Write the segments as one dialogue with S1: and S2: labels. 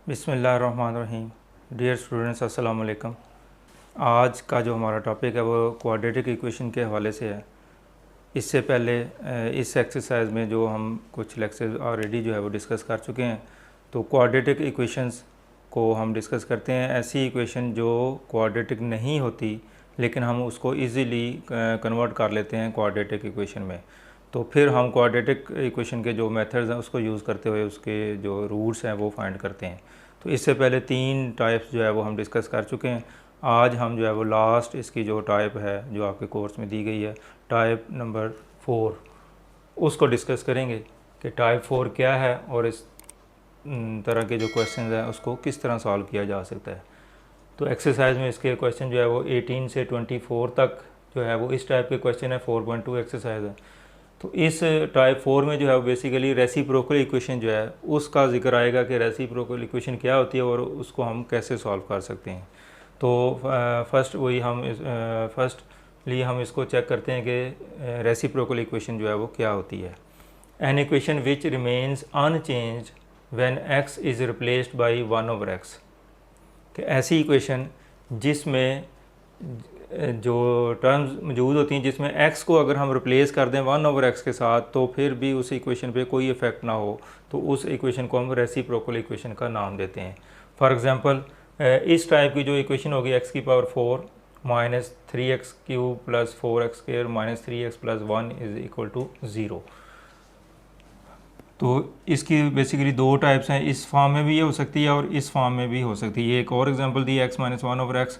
S1: बिस्मिल्लाहिर्रहमानिर्रहीम। Dear students, अस्सलाम वालेकुम। आज का जो हमारा टॉपिक है वो क्वाड्रेटिक इक्वेशन के हवाले से है। इससे पहले इस एक्सरसाइज में जो हम कुछ लेक्चर ऑलरेडी जो है वो डिस्कस कर चुके हैं। तो क्वाड्रेटिक इक्वेशंस को हम डिस्कस करते हैं। ऐसी इक्वेशन जो क्वाड्रेटिक नहीं होती लेकिन हम उसको इजीली कन्वर्ट कर लेते हैं क्वाड्रेटिक इक्वेशन में। तो फिर हम क्वाड्रेटिक इक्वेशन के जो मेथड्स हैं उसको यूज़ करते हुए उसके जो रूट्स हैं वो फाइंड करते हैं। तो इससे पहले 3 टाइप्स जो है वो हम डिस्कस कर चुके हैं। आज हम जो है वो लास्ट इसकी जो टाइप है जो आपके कोर्स में दी गई है, टाइप नंबर 4, उसको डिस्कस करेंगे कि टाइप 4 क्या है और इस तरह के जो क्वेश्चन हैं उसको किस तरह सॉल्व किया जा सकता है। तो एक्सरसाइज में इसके क्वेश्चन जो है वो 18 से 24 तक जो है वो इस टाइप के क्वेश्चन है। 4.2 एक्सरसाइज है। तो इस टाइप 4 में जो है बेसिकली रेसिप्रोकल इक्वेशन जो है उसका जिक्र आएगा कि रेसिप्रोकल इक्वेशन क्या होती है और उसको हम कैसे सॉल्व कर सकते हैं। तो फर्स्टली हम इसको चेक करते हैं कि रेसिप्रोकल इक्वेशन जो है वो क्या होती है। An equation which remains unchanged when x is replaced by 1/x, कि ऐसी इक्वेशन जिसमें जो टर्म्स मौजूद होती हैं जिसमें x को अगर हम रिप्लेस कर दें 1/x के साथ तो फिर भी उस इक्वेशन पे कोई इफ़ेक्ट ना हो, तो उस इक्वेशन को हम रेसिप्रोकल इक्वेशन का नाम देते हैं। फॉर एग्ज़ाम्पल इस टाइप की जो इक्वेशन होगी x⁴ minus 3x³ + 4x² minus 3x + 1 = 0। तो इसकी बेसिकली 2 टाइप्स हैं। इस फॉर्म में भी ये हो सकती है और इस फॉर्म में भी हो सकती है। ये एक और एग्जांपल दी x - 1/x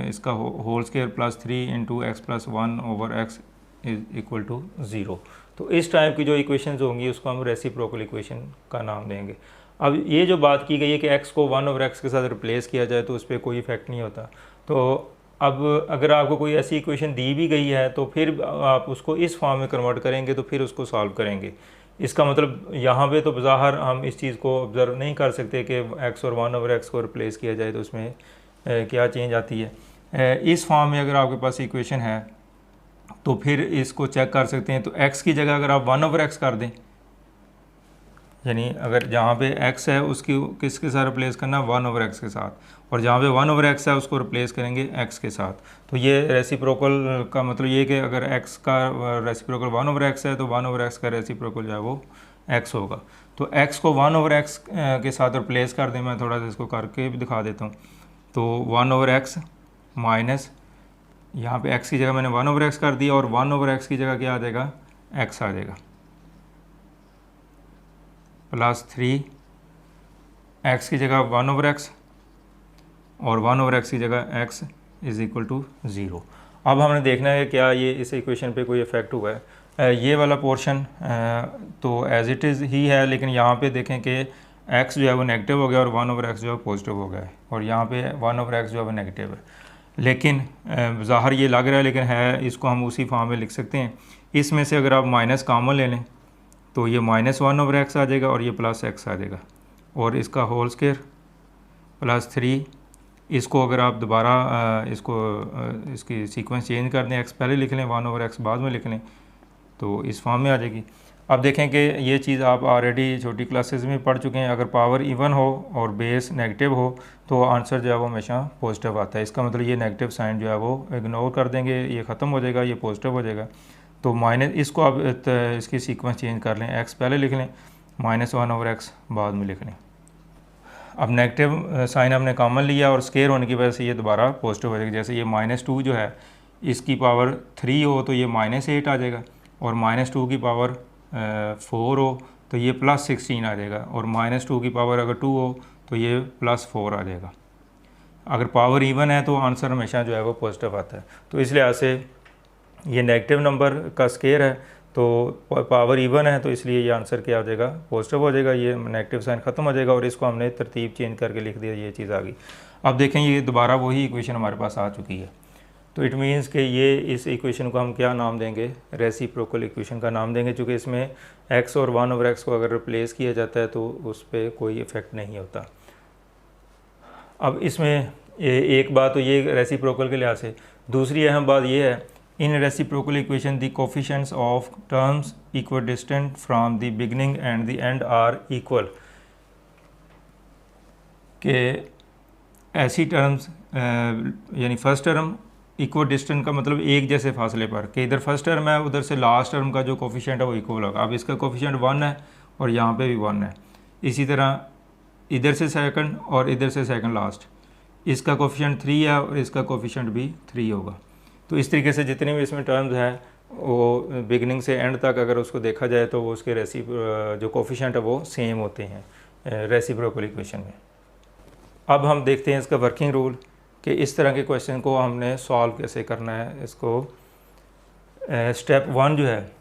S1: इसका होल स्क्वायर + 3 × x + 1/x = 0। तो इस टाइप की जो इक्वेशंस होंगी उसको हम रेसिप्रोकल इक्वेशन का नाम देंगे। अब ये जो बात की गई है कि x को 1/x के साथ रिप्लेस किया जाए तो उस पर कोई इफेक्ट नहीं होता। तो अब अगर आपको कोई ऐसी इक्वेशन दी भी गई है तो फिर आप उसको इस फॉर्म में कन्वर्ट करेंगे तो फिर उसको सॉल्व करेंगे। इसका मतलब यहाँ पे तो बज़ाहिर हम इस चीज़ को ऑब्ज़र्व नहीं कर सकते कि x और 1/x को रिप्लेस किया जाए तो उसमें क्या चेंज आती है। इस फॉर्म में अगर आपके पास इक्वेशन है तो फिर इसको चेक कर सकते हैं। तो x की जगह अगर आप 1/x कर दें, यानी अगर जहाँ पे x है उसकी किसके साथ रिप्लेस करना, 1/x के साथ, और जहाँ पे 1/x है उसको रिप्लेस करेंगे x के साथ। तो ये रेसिप्रोकल का मतलब ये कि अगर x का रेसिप्रोकल 1/x है तो 1/x का रेसिप्रोकल जो है वो x होगा। तो x को 1/x के साथ रिप्लेस कर दें, मैं थोड़ा सा इसको करके भी दिखा देता हूँ। तो 1/x माइनस यहाँ पे x की जगह मैंने 1/x कर दिया और 1/x की जगह क्या आ जाएगा, x आ जाएगा, +3 x की जगह 1/x और 1/x की जगह x = 0। अब हमने देखना है कि क्या ये इस इक्वेशन पे कोई इफ़ेक्ट हुआ है। ये वाला पोर्शन तो एज़ इट इज़ ही है, लेकिन यहाँ पे देखें कि x जो है वो नेगेटिव हो गया और 1/x जो है पॉजिटिव हो गया है, और यहाँ पे 1/x जो है वो नेगेटिव है। लेकिन ज़ाहिर ये लग रहा है लेकिन है, इसको हम उसी फॉर्म में लिख सकते हैं। इसमें से अगर आप माइनस कॉमन ले लें तो ये -1/x आ जाएगा और ये +x आ जाएगा, और इसका होल स्क्वायर +3। इसको अगर आप दोबारा इसकी सीक्वेंस चेंज कर दें, x पहले लिख लें 1/x बाद में लिख लें, तो इस फॉर्म में आ जाएगी। अब देखें कि ये चीज़ आप ऑलरेडी छोटी क्लासेस में पढ़ चुके हैं। अगर पावर इवन हो और बेस नेगेटिव हो तो आंसर जो है वो हमेशा पॉजिटिव आता है। इसका मतलब ये नेगेटिव साइन जो है वो इग्नोर कर देंगे, ये ख़त्म हो जाएगा, ये पॉजिटिव हो जाएगा। तो माइनस इसको आप इसकी सीक्वेंस चेंज कर लें, x पहले लिख लें, -1/x बाद में लिख लें। अब नेगेटिव साइन हमने कॉमन लिया और स्केयर होने की वजह से ये दोबारा पॉजिटिव हो जाएगा। जैसे ये -2 जो है इसकी पावर 3 हो तो ये -8 आ जाएगा, और -2 की पावर 4 हो तो ये +16 आ जाएगा, और -2 की पावर अगर 2 हो तो ये +4 आ जाएगा। अगर पावर इवन है तो आंसर हमेशा जो है वो पॉजिटिव आता है। तो इस लिहाज से ये नेगेटिव नंबर का स्केयर है तो पावर इवन है, तो इसलिए ये आंसर क्या हो जाएगा, पॉजिटिव हो जाएगा। ये नेगेटिव साइन ख़त्म हो जाएगा और इसको हमने तरतीब चेंज करके लिख दिया, ये चीज़ आ गई। अब देखें ये दोबारा वही इक्वेशन हमारे पास आ चुकी है। तो इट मीन्स कि ये इस इक्वेशन को हम क्या नाम देंगे, रेसिप्रोकल इक्वेशन का नाम देंगे, चूँकि इसमें x और 1/x को अगर रिप्लेस किया जाता है तो उस पर कोई इफ़ेक्ट नहीं होता। अब इसमें एक बात तो ये रेसिप्रोकल के लिहाज से, दूसरी अहम बात ये है, in reciprocal equation the coefficients of terms equidistant from the beginning and the end are equal. कि ऐसी टर्म्स यानी फर्स्ट टर्म इक्वल डिस्टेंट का मतलब एक जैसे फासले पर, कि इधर फर्स्ट टर्म है उधर से लास्ट टर्म का जो कोफिशिएंट है वो इक्वल होगा। अब इसका कोफिशिएंट 1 है और यहाँ पे भी 1 है। इसी तरह इधर से सेकंड और इधर से सेकंड लास्ट, इसका कोफिशिएंट 3 है और इसका कोफिशिएंट भी 3 होगा। तो इस तरीके से जितने भी इसमें टर्म्स हैं वो बिगिनिंग से एंड तक अगर उसको देखा जाए तो वो उसके जो कोफिशिएंट है वो सेम होते हैं रेसिप्रोकल इक्वेशन में। अब हम देखते हैं इसका वर्किंग रूल कि इस तरह के क्वेश्चन को हमने सॉल्व कैसे करना है। इसको स्टेप 1 जो है,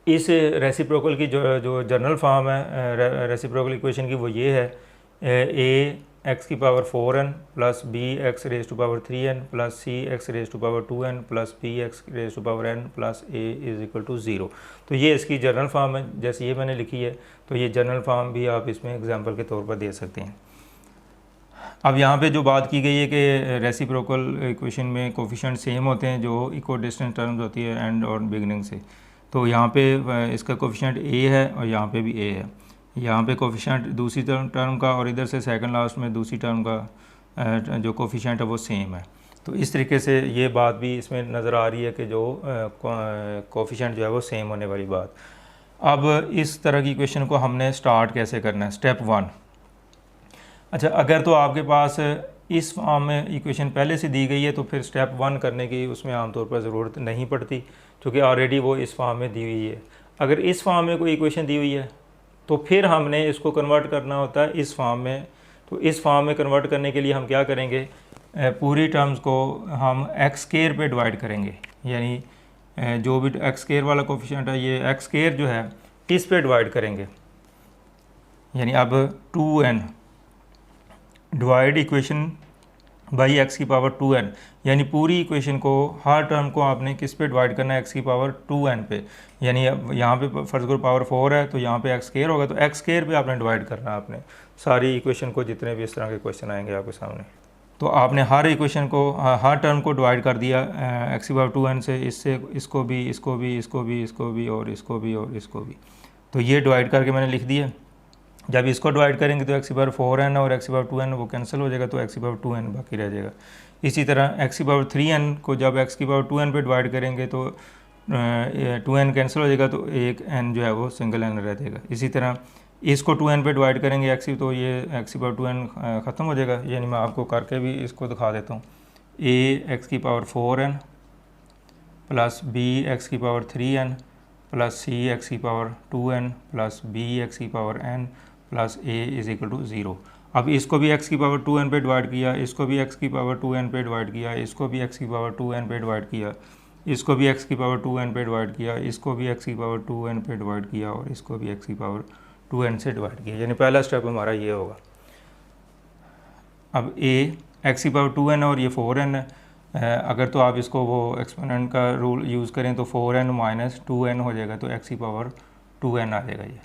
S1: इस रेसिप्रोकल की जो जनरल फॉर्म है रेसिप्रोकल इक्वेशन की वो ये है, ए एक्स की power 4n plus b x raise to power 3n plus c x raise to power 2n plus b x raise to power n plus a is equal to 0। तो ये इसकी general form है, जैसे ये मैंने लिखी है। तो ये जनरल फॉर्म भी आप इसमें एग्जांपल के तौर पर दे सकते हैं। अब यहाँ पे जो बात की गई है कि रेसिप्रोकल इक्वेशन में कोफिशिएंट सेम होते हैं जो इक्वल डिस्टेंस टर्म्स होती है एंड और बिगनिंग से। तो यहाँ पे इसका कोफिशिएंट ए है और यहाँ पे भी ए है। यहाँ पे कोफिशिएंट दूसरी टर्म का और इधर से सेकंड लास्ट में दूसरी टर्म का जो कोफिशिएंट है वो सेम है। तो इस तरीके से ये बात भी इसमें नज़र आ रही है कि जो कोफिशिएंट जो है वो सेम होने वाली बात। अब इस तरह की इक्वेशन को हमने स्टार्ट कैसे करना है, स्टेप 1। अच्छा, अगर तो आपके पास इस फॉर्म में इक्वेशन पहले से दी गई है तो फिर स्टेप 1 करने की उसमें आमतौर पर ज़रूरत नहीं पड़ती, क्योंकि ऑलरेडी वो इस फॉर्म में दी हुई है। अगर इस फॉर्म में कोई इक्वेशन दी हुई है तो फिर हमने इसको कन्वर्ट करना होता है इस फॉर्म में। तो इस फॉर्म में कन्वर्ट करने के लिए हम क्या करेंगे, पूरी टर्म्स को हम एक्स स्क्वायर पे डिवाइड करेंगे, यानी जो भी एक्स स्क्वायर वाला कोफिशिएंट है ये एक्स स्क्वायर जो है इस पे डिवाइड करेंगे। यानी अब 2n divide equation by x की पावर 2n, यानी पूरी इक्वेशन को हर टर्म को आपने किस पे डिवाइड करना है, एक्स की पावर 2n पे। यानी अब यहाँ पे फर्ज करो पावर 4 है तो यहाँ पे एक्स स्क्वायर होगा, तो एक्स स्क्वायर पे आपने डिवाइड करना है आपने सारी इक्वेशन को, जितने भी इस तरह के क्वेश्चन आएंगे आपके सामने। तो आपने हर इक्वेशन को हर टर्म को डिवाइड कर दिया एक्स की पावर 2n से, इससे इसको भी इसको भी इसको भी इसको भी और इसको भी और इसको भी। तो ये डिवाइड करके मैंने लिख दिया। जब इसको डिवाइड करेंगे तो एक्स की पावर 4n और एक्स की पावर 2n वो कैंसिल हो जाएगा, तो एक्स की पावर 2n बाकी रह जाएगा। इसी तरह एक्स की पावर 3n को जब एक्स की पावर 2n पे डिवाइड करेंगे तो 2n कैंसिल हो जाएगा, तो एक n जो है वो सिंगल n रह जाएगा। इसी तरह इसको 2n पे डिवाइड करेंगे एक्स की, तो ये एक्स की पावर 2n ख़त्म हो जाएगा। यानी मैं आपको करके भी इसको दिखा देता हूँ। ए एक्स की power 4n plus b x की power 3n plus c x की power 2n plus b x की power n plus a is equal to 0। अब इसको भी x की पावर 2n पे डिवाइड किया, इसको भी x की पावर 2n पे डिवाइड किया, इसको भी x की पावर 2n पे डिवाइड किया, इसको भी x की पावर 2n पे डिवाइड किया, इसको भी x की पावर 2n पे डिवाइड किया और इसको भी x की पावर 2n से डिवाइड किया। यानी पहला स्टेप हमारा ये होगा। अब a x की पावर 2n और ये 4n है। अगर तो आप इसको वो एक्सपोनेंट का रूल यूज़ करें तो 4n माइनस 2n हो जाएगा, तो x की पावर 2n आ जाएगा ये।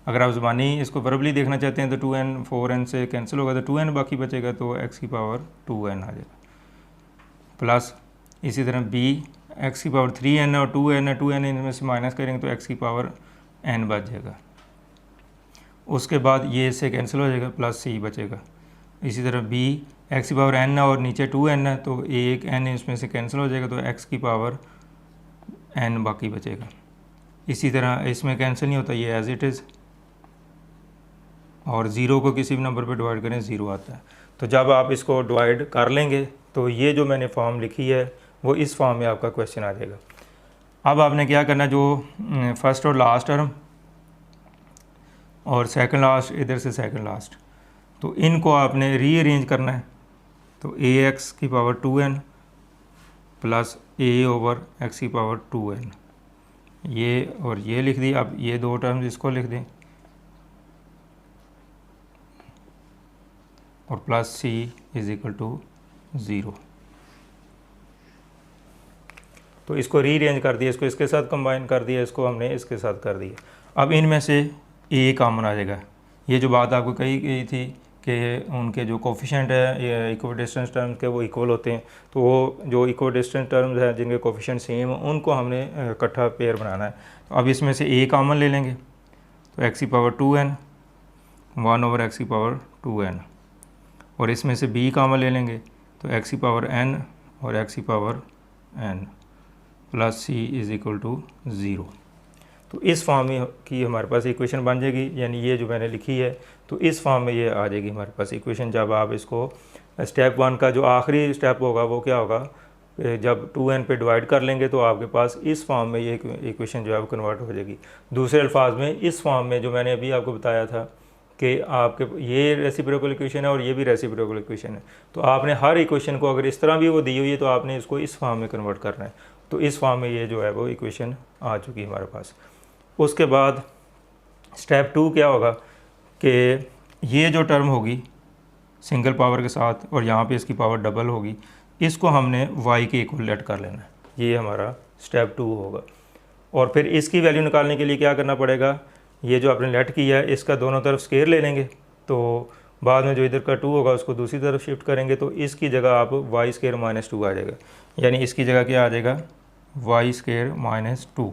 S1: अगर आप ज़बानी इसको वर्बली देखना चाहते हैं तो 2n 4n से कैंसिल होगा, तो 2n बाकी बचेगा, तो x की पावर 2n आ जाएगा। प्लस इसी तरह b x की पावर 3n और 2n है, 2n इनमें से माइनस करेंगे तो x की पावर n बच जाएगा। उसके बाद ये इससे कैंसिल हो जाएगा, प्लस c बचेगा। इसी तरह b x की पावर n है और नीचे 2n है, तो एक n इसमें से कैंसिल हो जाएगा, तो x की पावर n बाकी बचेगा। इसी तरह इसमें कैंसिल नहीं होता, ये एज इट इज़, और ज़ीरो को किसी भी नंबर पे डिवाइड करें 0 आता है। तो जब आप इसको डिवाइड कर लेंगे तो ये जो मैंने फॉर्म लिखी है वो इस फॉर्म में आपका क्वेश्चन आ जाएगा। अब आपने क्या करना, जो फर्स्ट और लास्ट टर्म और सेकंड लास्ट, इधर से सेकंड लास्ट, तो इनको आपने रीअरेंज करना है। तो ए एक्स की पावर 2n प्लस ए ओवर एक्स की पावर 2n, ये और ये लिख दी। अब ये दो टर्म्स इसको लिख दें और plus c is equal to 0। तो इसको रीअरेंज कर दिया, इसको इसके साथ कंबाइन कर दिया, इसको हमने इसके साथ कर दिया। अब इनमें से a कॉमन आ जाएगा। ये जो बात आपको कही गई थी कि उनके जो कोफिशिएंट है इक्वल डिस्टेंस टर्म्स के वो इक्वल होते हैं, तो वो जो इक्वल डिस्टेंस टर्म्स हैं जिनके कोफिशिएंट सेम हैं उनको हमने इकट्ठा पेयर बनाना है। तो अब इसमें से a कॉमन ले लेंगे, तो x की पावर 2n 1/x की पावर 2n, और इसमें से b कॉमन ले लेंगे तो x की पावर n और x की power n plus c is equal to 0। तो इस फॉर्म में की हमारे पास इक्वेशन बन जाएगी, यानी ये जो मैंने लिखी है तो इस फॉर्म में ये आ जाएगी हमारे पास इक्वेशन। जब आप इसको स्टेप 1 का जो आखिरी स्टेप होगा वो क्या होगा, जब 2n पे डिवाइड कर लेंगे तो आपके पास इस फॉर्म में ये इक्वेशन जो है वो कन्वर्ट हो जाएगी। दूसरे अल्फाज में इस फॉर्म में जो मैंने अभी आपको बताया था कि आपके ये रेसिप्रोकल इक्वेशन है और ये भी रेसिप्रोकल इक्वेशन है, तो आपने हर इक्वेशन को अगर इस तरह भी वो दी हुई है तो आपने इसको इस फॉर्म में कन्वर्ट करना है। तो इस फॉर्म में ये जो है वो इक्वेशन आ चुकी है हमारे पास। उसके बाद स्टेप 2 क्या होगा कि ये जो टर्म होगी सिंगल पावर के साथ और यहाँ पे इसकी पावर डबल होगी, इसको हमने y के इक्वलेट कर लेना है, ये हमारा स्टेप 2 होगा। और फिर इसकी वैल्यू निकालने के लिए क्या करना पड़ेगा, ये जो आपने लेट किया है इसका दोनों तरफ स्केयर ले लेंगे, तो बाद में जो इधर का 2 होगा उसको दूसरी तरफ शिफ्ट करेंगे तो इसकी जगह आप y स्केयर माइनस 2 आ जाएगा, यानी इसकी जगह क्या आ जाएगा y स्केयर माइनस 2।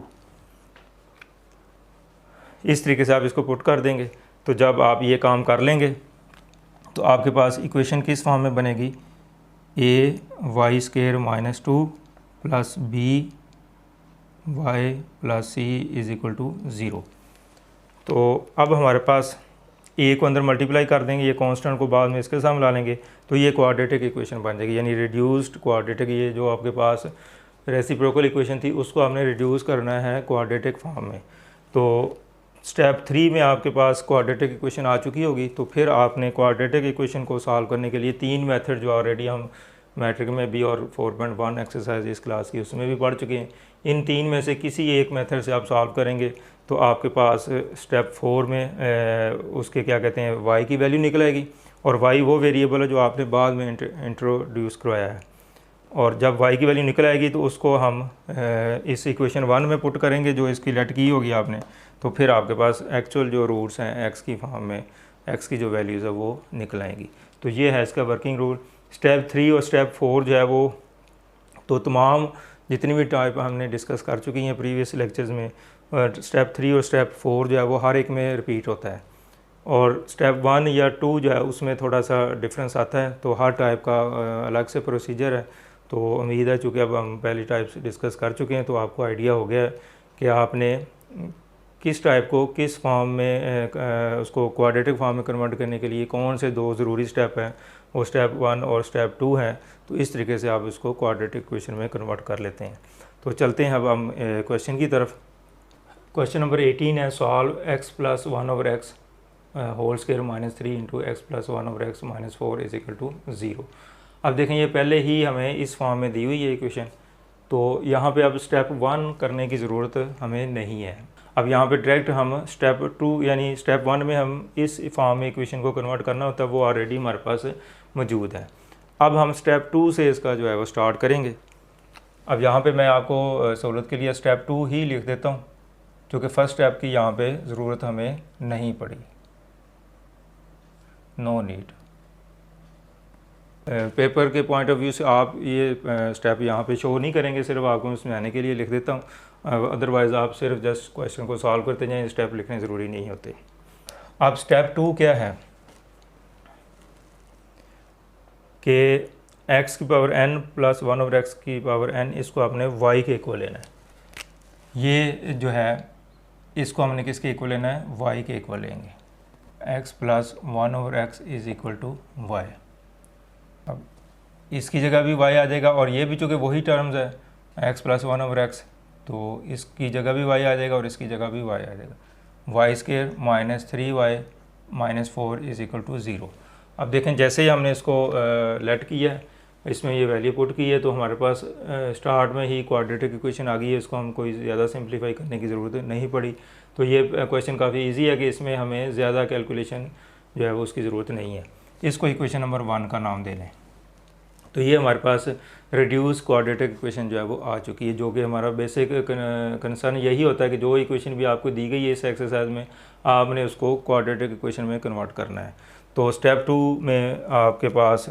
S1: इस तरीके से आप इसको पुट कर देंगे। तो जब आप ये काम कर लेंगे तो आपके पास इक्वेशन किस फॉर्म में बनेगी, a y square minus 2 plus b y plus c is equal to 0। तो अब हमारे पास a को अंदर मल्टीप्लाई कर देंगे, ये कांस्टेंट को बाद में इसके साथ मिला लेंगे तो ये क्वाड्रेटिक इक्वेशन बन जाएगी, यानी रिड्यूस्ड क्वाड्रेटिक। ये जो आपके पास रेसिप्रोकल इक्वेशन थी उसको हमने रिड्यूस करना है क्वाड्रेटिक फॉर्म में। तो स्टेप 3 में आपके पास क्वाड्रेटिक इक्वेशन आ चुकी होगी, तो फिर आपने क्वाड्रेटिक इक्वेशन को सॉल्व करने के लिए 3 मेथड जो ऑलरेडी हम मैट्रिक में भी और 4.1 एक्सरसाइज इस क्लास की उसमें भी पढ़ चुके हैं, इन 3 में से किसी एक मेथड से आप सॉल्व करेंगे तो आपके पास स्टेप 4 में उसके क्या कहते हैं y की वैल्यू निकल आएगी, और y वो वेरिएबल है जो आपने बाद में इंट्रोड्यूस करवाया है। और जब y की वैल्यू निकल आएगी तो उसको हम इस इक्वेशन 1 में पुट करेंगे जो इसकी लेट की होगी आपने, तो फिर आपके पास एक्चुअल जो रूट्स हैं x की फॉर्म में x की जो वैल्यूज़ है वो निकल आएंगी। तो ये है इसका वर्किंग रूल। स्टेप 3 और स्टेप 4 जो है वो तो तमाम जितनी भी टाइप हमने डिस्कस कर चुकी हैं प्रीवियस लेक्चर्स में, स्टेप 3 और स्टेप 4 जो है वो हर एक में रिपीट होता है, और स्टेप 1 या 2 जो है उसमें थोड़ा सा डिफरेंस आता है, तो हर टाइप का अलग से प्रोसीजर है। तो उम्मीद है चूँकि अब हम पहली टाइप से डिस्कस कर चुके हैं तो आपको आइडिया हो गया है कि आपने किस टाइप को किस फॉर्म में उसको क्वाड्रेटिक फॉर्म में कन्वर्ट करने के लिए कौन से 2 ज़रूरी स्टेप हैं, वो स्टेप 1 और स्टेप 2 हैं। तो इस तरीके से आप इसको क्वाड्रेटिक इक्वेशन में कन्वर्ट कर लेते हैं। तो चलते हैं अब हम क्वेश्चन की तरफ। क्वेश्चन नंबर 18 है, solve x plus 1/x whole square minus 3 into x plus 1/x minus 4 is equal to 0। अब देखें ये पहले ही हमें इस फॉर्म में दी हुई है इक्वेशन, तो यहाँ पे अब स्टेप 1 करने की ज़रूरत हमें नहीं है। अब यहाँ पे डायरेक्ट हम स्टेप 2 यानी स्टेप 1 में हम इस फॉर्म में इक्वेशन को कन्वर्ट करना होता है, वो ऑलरेडी हमारे पास मौजूद है। अब हम स्टेप 2 से इसका जो है वो स्टार्ट करेंगे। अब यहाँ पे मैं आपको सहूलत के लिए स्टेप 2 ही लिख देता हूँ, क्योंकि फर्स्ट स्टेप की यहाँ पे ज़रूरत हमें नहीं पड़ी, नो नीड। पेपर के पॉइंट ऑफ व्यू से आप ये स्टेप यहाँ पे शो नहीं करेंगे, सिर्फ आपको समझाने के लिए लिख देता हूँ, अदरवाइज़ आप सिर्फ जस्ट क्वेश्चन को सॉल्व करते जाएं, स्टेप लिखने ज़रूरी नहीं होते। अब स्टेप 2 क्या है कि x की पावर n प्लस 1/x की पावर n, इसको आपने y के इक्वल लेना है। ये जो है इसको हमने किसके इक्वल लेना है, y के इक्वल लेंगे, x plus 1/x is equal to y। अब इसकी जगह भी y आ जाएगा, और ये भी चूँकि वही टर्म्स है x प्लस 1/x, तो इसकी जगह भी y आ जाएगा और इसकी जगह भी y आ जाएगा, y square minus 3y minus 4 is equal to 0। अब देखें जैसे ही हमने इसको लेट किया है, इसमें ये वैल्यू पुट की है, तो हमारे पास स्टार्ट में ही क्वाड्रेटिक इक्वेशन आ गई है, इसको हम कोई ज़्यादा सिंप्लीफाई करने की ज़रूरत नहीं पड़ी। तो ये क्वेश्चन काफ़ी इजी है कि इसमें हमें ज़्यादा कैलकुलेशन जो है वो उसकी ज़रूरत नहीं है। इसको इक्वेशन नंबर 1 का नाम दे दें। तो ये हमारे पास रिड्यूस क्वाड्रेटिक इक्वेशन जो है वो आ चुकी है, जो कि हमारा बेसिक कंसर्न यही होता है कि जो इक्वेशन भी आपको दी गई है इस एक्सरसाइज में, आपने उसको क्वाड्रेटिक इक्वेशन में कन्वर्ट करना है। तो स्टेप 2 में आपके पास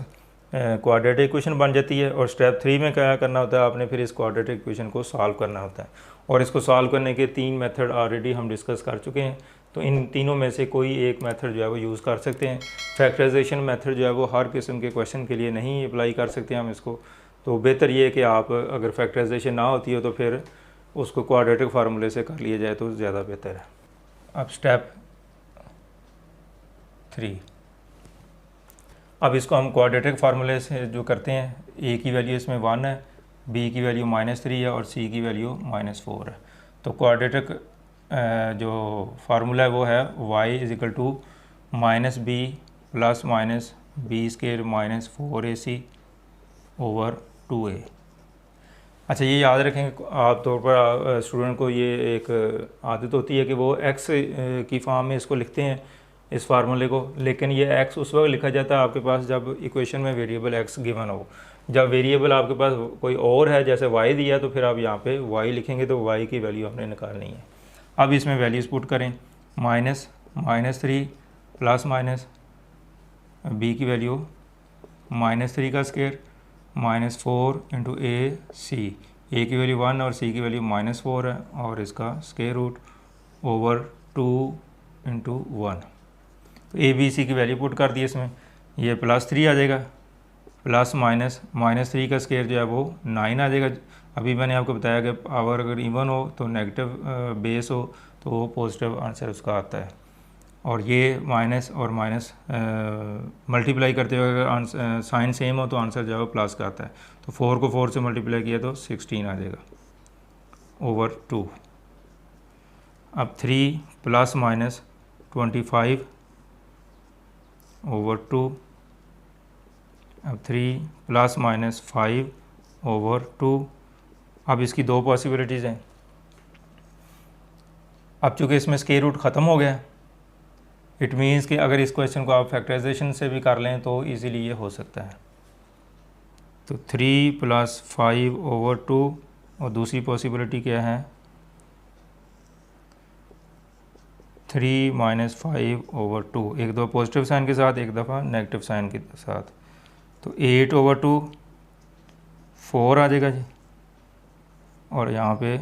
S1: क्वाड्रेटिक इक्वेशन बन जाती है। और स्टेप 3 में क्या करना होता है, आपने फिर इस क्वाड्रेटिक इक्वेशन को सॉल्व करना होता है। और इसको सॉल्व करने के 3 मेथड ऑलरेडी हम डिस्कस कर चुके हैं, तो इन तीनों में से कोई एक मेथड जो है वो यूज़ कर सकते हैं। फैक्टराइजेशन मेथड जो है वो हर किस्म के क्वेश्चन के लिए नहीं अप्लाई कर सकते हम इसको, तो बेहतर ये है कि आप अगर फैक्टराइजेशन ना होती हो तो फिर उसको क्वाड्रेटिक फार्मूले से कर लिया जाए तो ज़्यादा बेहतर है। अब स्टेप 3, अब इसको हम क्वाड्रेटिक फार्मूले से जो करते हैं, ए की वैल्यू इसमें 1 है, बी की वैल्यू -3 है और सी की वैल्यू -4 है। तो क्वाड्रेटिक जो फार्मूला है वो है y = -b + -b² -4ac / 2a। अच्छा, ये याद रखें आप तौर पर स्टूडेंट को ये एक आदत होती है कि वो x की फॉर्म में इसको लिखते हैं इस फार्मूले को, लेकिन ये x उस वक्त लिखा जाता है आपके पास जब इक्वेशन में वेरिएबल x गिवन हो। जब वेरिएबल आपके पास कोई और है, जैसे y दिया, तो फिर आप यहाँ पे y लिखेंगे, तो y की वैल्यू हमने निकालनी है। अब इसमें वैल्यूज़ पुट करें, -3 ± b की वैल्यू -3 का स्क्वायर -4 × a की वैल्यू 1 और c की वैल्यू -4 है, और इसका स्क्वायर रूट / 2 × 1। तो a b c की वैल्यू पुट कर दी इसमें, ये +3 आ जाएगा, प्लस माइनस -3 का स्क्वायर जो है वो 9 आ जाएगा। अभी मैंने आपको बताया कि पावर अगर इवन हो तो नेगेटिव बेस हो तो वो पॉजिटिव आंसर उसका आता है। और ये माइनस और माइनस मल्टीप्लाई करते हुए अगर साइन सेम हो तो आंसर जो है वो प्लस का आता है। तो 4 को 4 से मल्टीप्लाई किया तो 16 आ जाएगा / 2। अब 3 ± 25 / 2। अब 3 ± 5 / 2। अब इसकी दो पॉसिबिलिटीज़ हैं। अब चूँकि इसमें स्क्वायर रूट ख़त्म हो गया, इट मीन्स कि अगर इस क्वेश्चन को आप फैक्टराइजेशन से भी कर लें तो इजीली ये हो सकता है। तो 3 + 5 / 2, और दूसरी पॉसिबिलिटी क्या है, 3 - 5 / 2, एक दफ़ा पॉजिटिव साइन के साथ, एक दफ़ा नेगेटिव साइन के साथ। तो 8 / 2 4 आ जाएगा जी, और यहाँ पे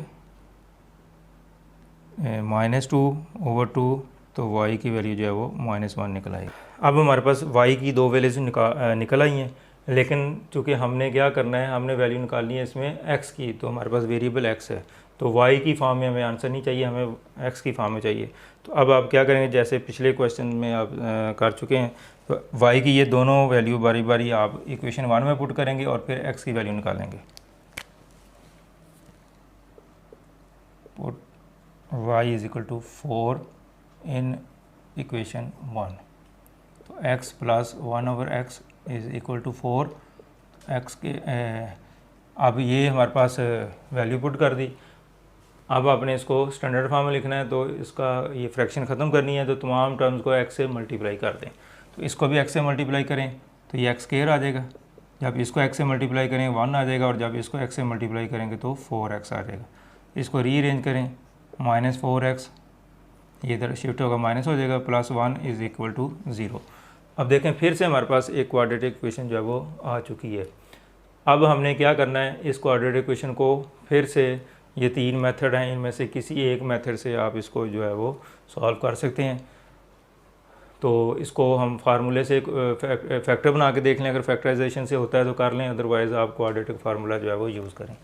S1: -2 / 2, तो y की वैल्यू जो है वो -1 निकल आएगी। अब हमारे पास y की दो वैल्यूज निकल आई हैं, लेकिन चूँकि हमने क्या करना है, हमने वैल्यू निकालनी है इसमें x की, तो हमारे पास वेरिएबल x है, तो y की फॉर्म में हमें आंसर नहीं चाहिए, हमें x की फॉर्म में चाहिए। तो अब आप क्या करेंगे, जैसे पिछले क्वेश्चन में आप कर चुके हैं, तो y की ये दोनों वैल्यू बारी बारी आप इक्वेशन 1 में पुट करेंगे और फिर x की वैल्यू निकालेंगे। Put y = 4 in equation 1। तो x + 1/x = 4। x के अब ये हमारे पास वैल्यू पुट कर दी। अब आपने इसको स्टैंडर्ड फॉर्म में लिखना है, तो इसका ये फ्रैक्शन ख़त्म करनी है, तो तमाम टर्म्स को x से मल्टीप्लाई कर दें। तो इसको भी x से मल्टीप्लाई करें तो ये x² आ जाएगा, जब इसको x से मल्टीप्लाई करेंगे 1 आ जाएगा, और जब इसको x से मल्टीप्लाई करेंगे तो 4x आ जाएगा। इसको रीअरेंज करें, -4x, ये इधर शिफ्ट होगा, माइनस हो जाएगा, +1 = 0। अब देखें फिर से हमारे पास एक क्वाड्रेटिक इक्वेशन जो है वो आ चुकी है। अब हमने क्या करना है, इस क्वाड्रेटिक इक्वेशन को फिर से, ये 3 मेथड हैं, इनमें से किसी एक मेथड से आप इसको जो है वो सॉल्व कर सकते हैं। तो इसको हम फार्मूले से फैक्टर बना के देख लें, अगर फैक्टराइजेशन से होता है तो कर लें, अदरवाइज़ आप क्वाड्रेटिक फार्मूला जो है वो यूज़ करें।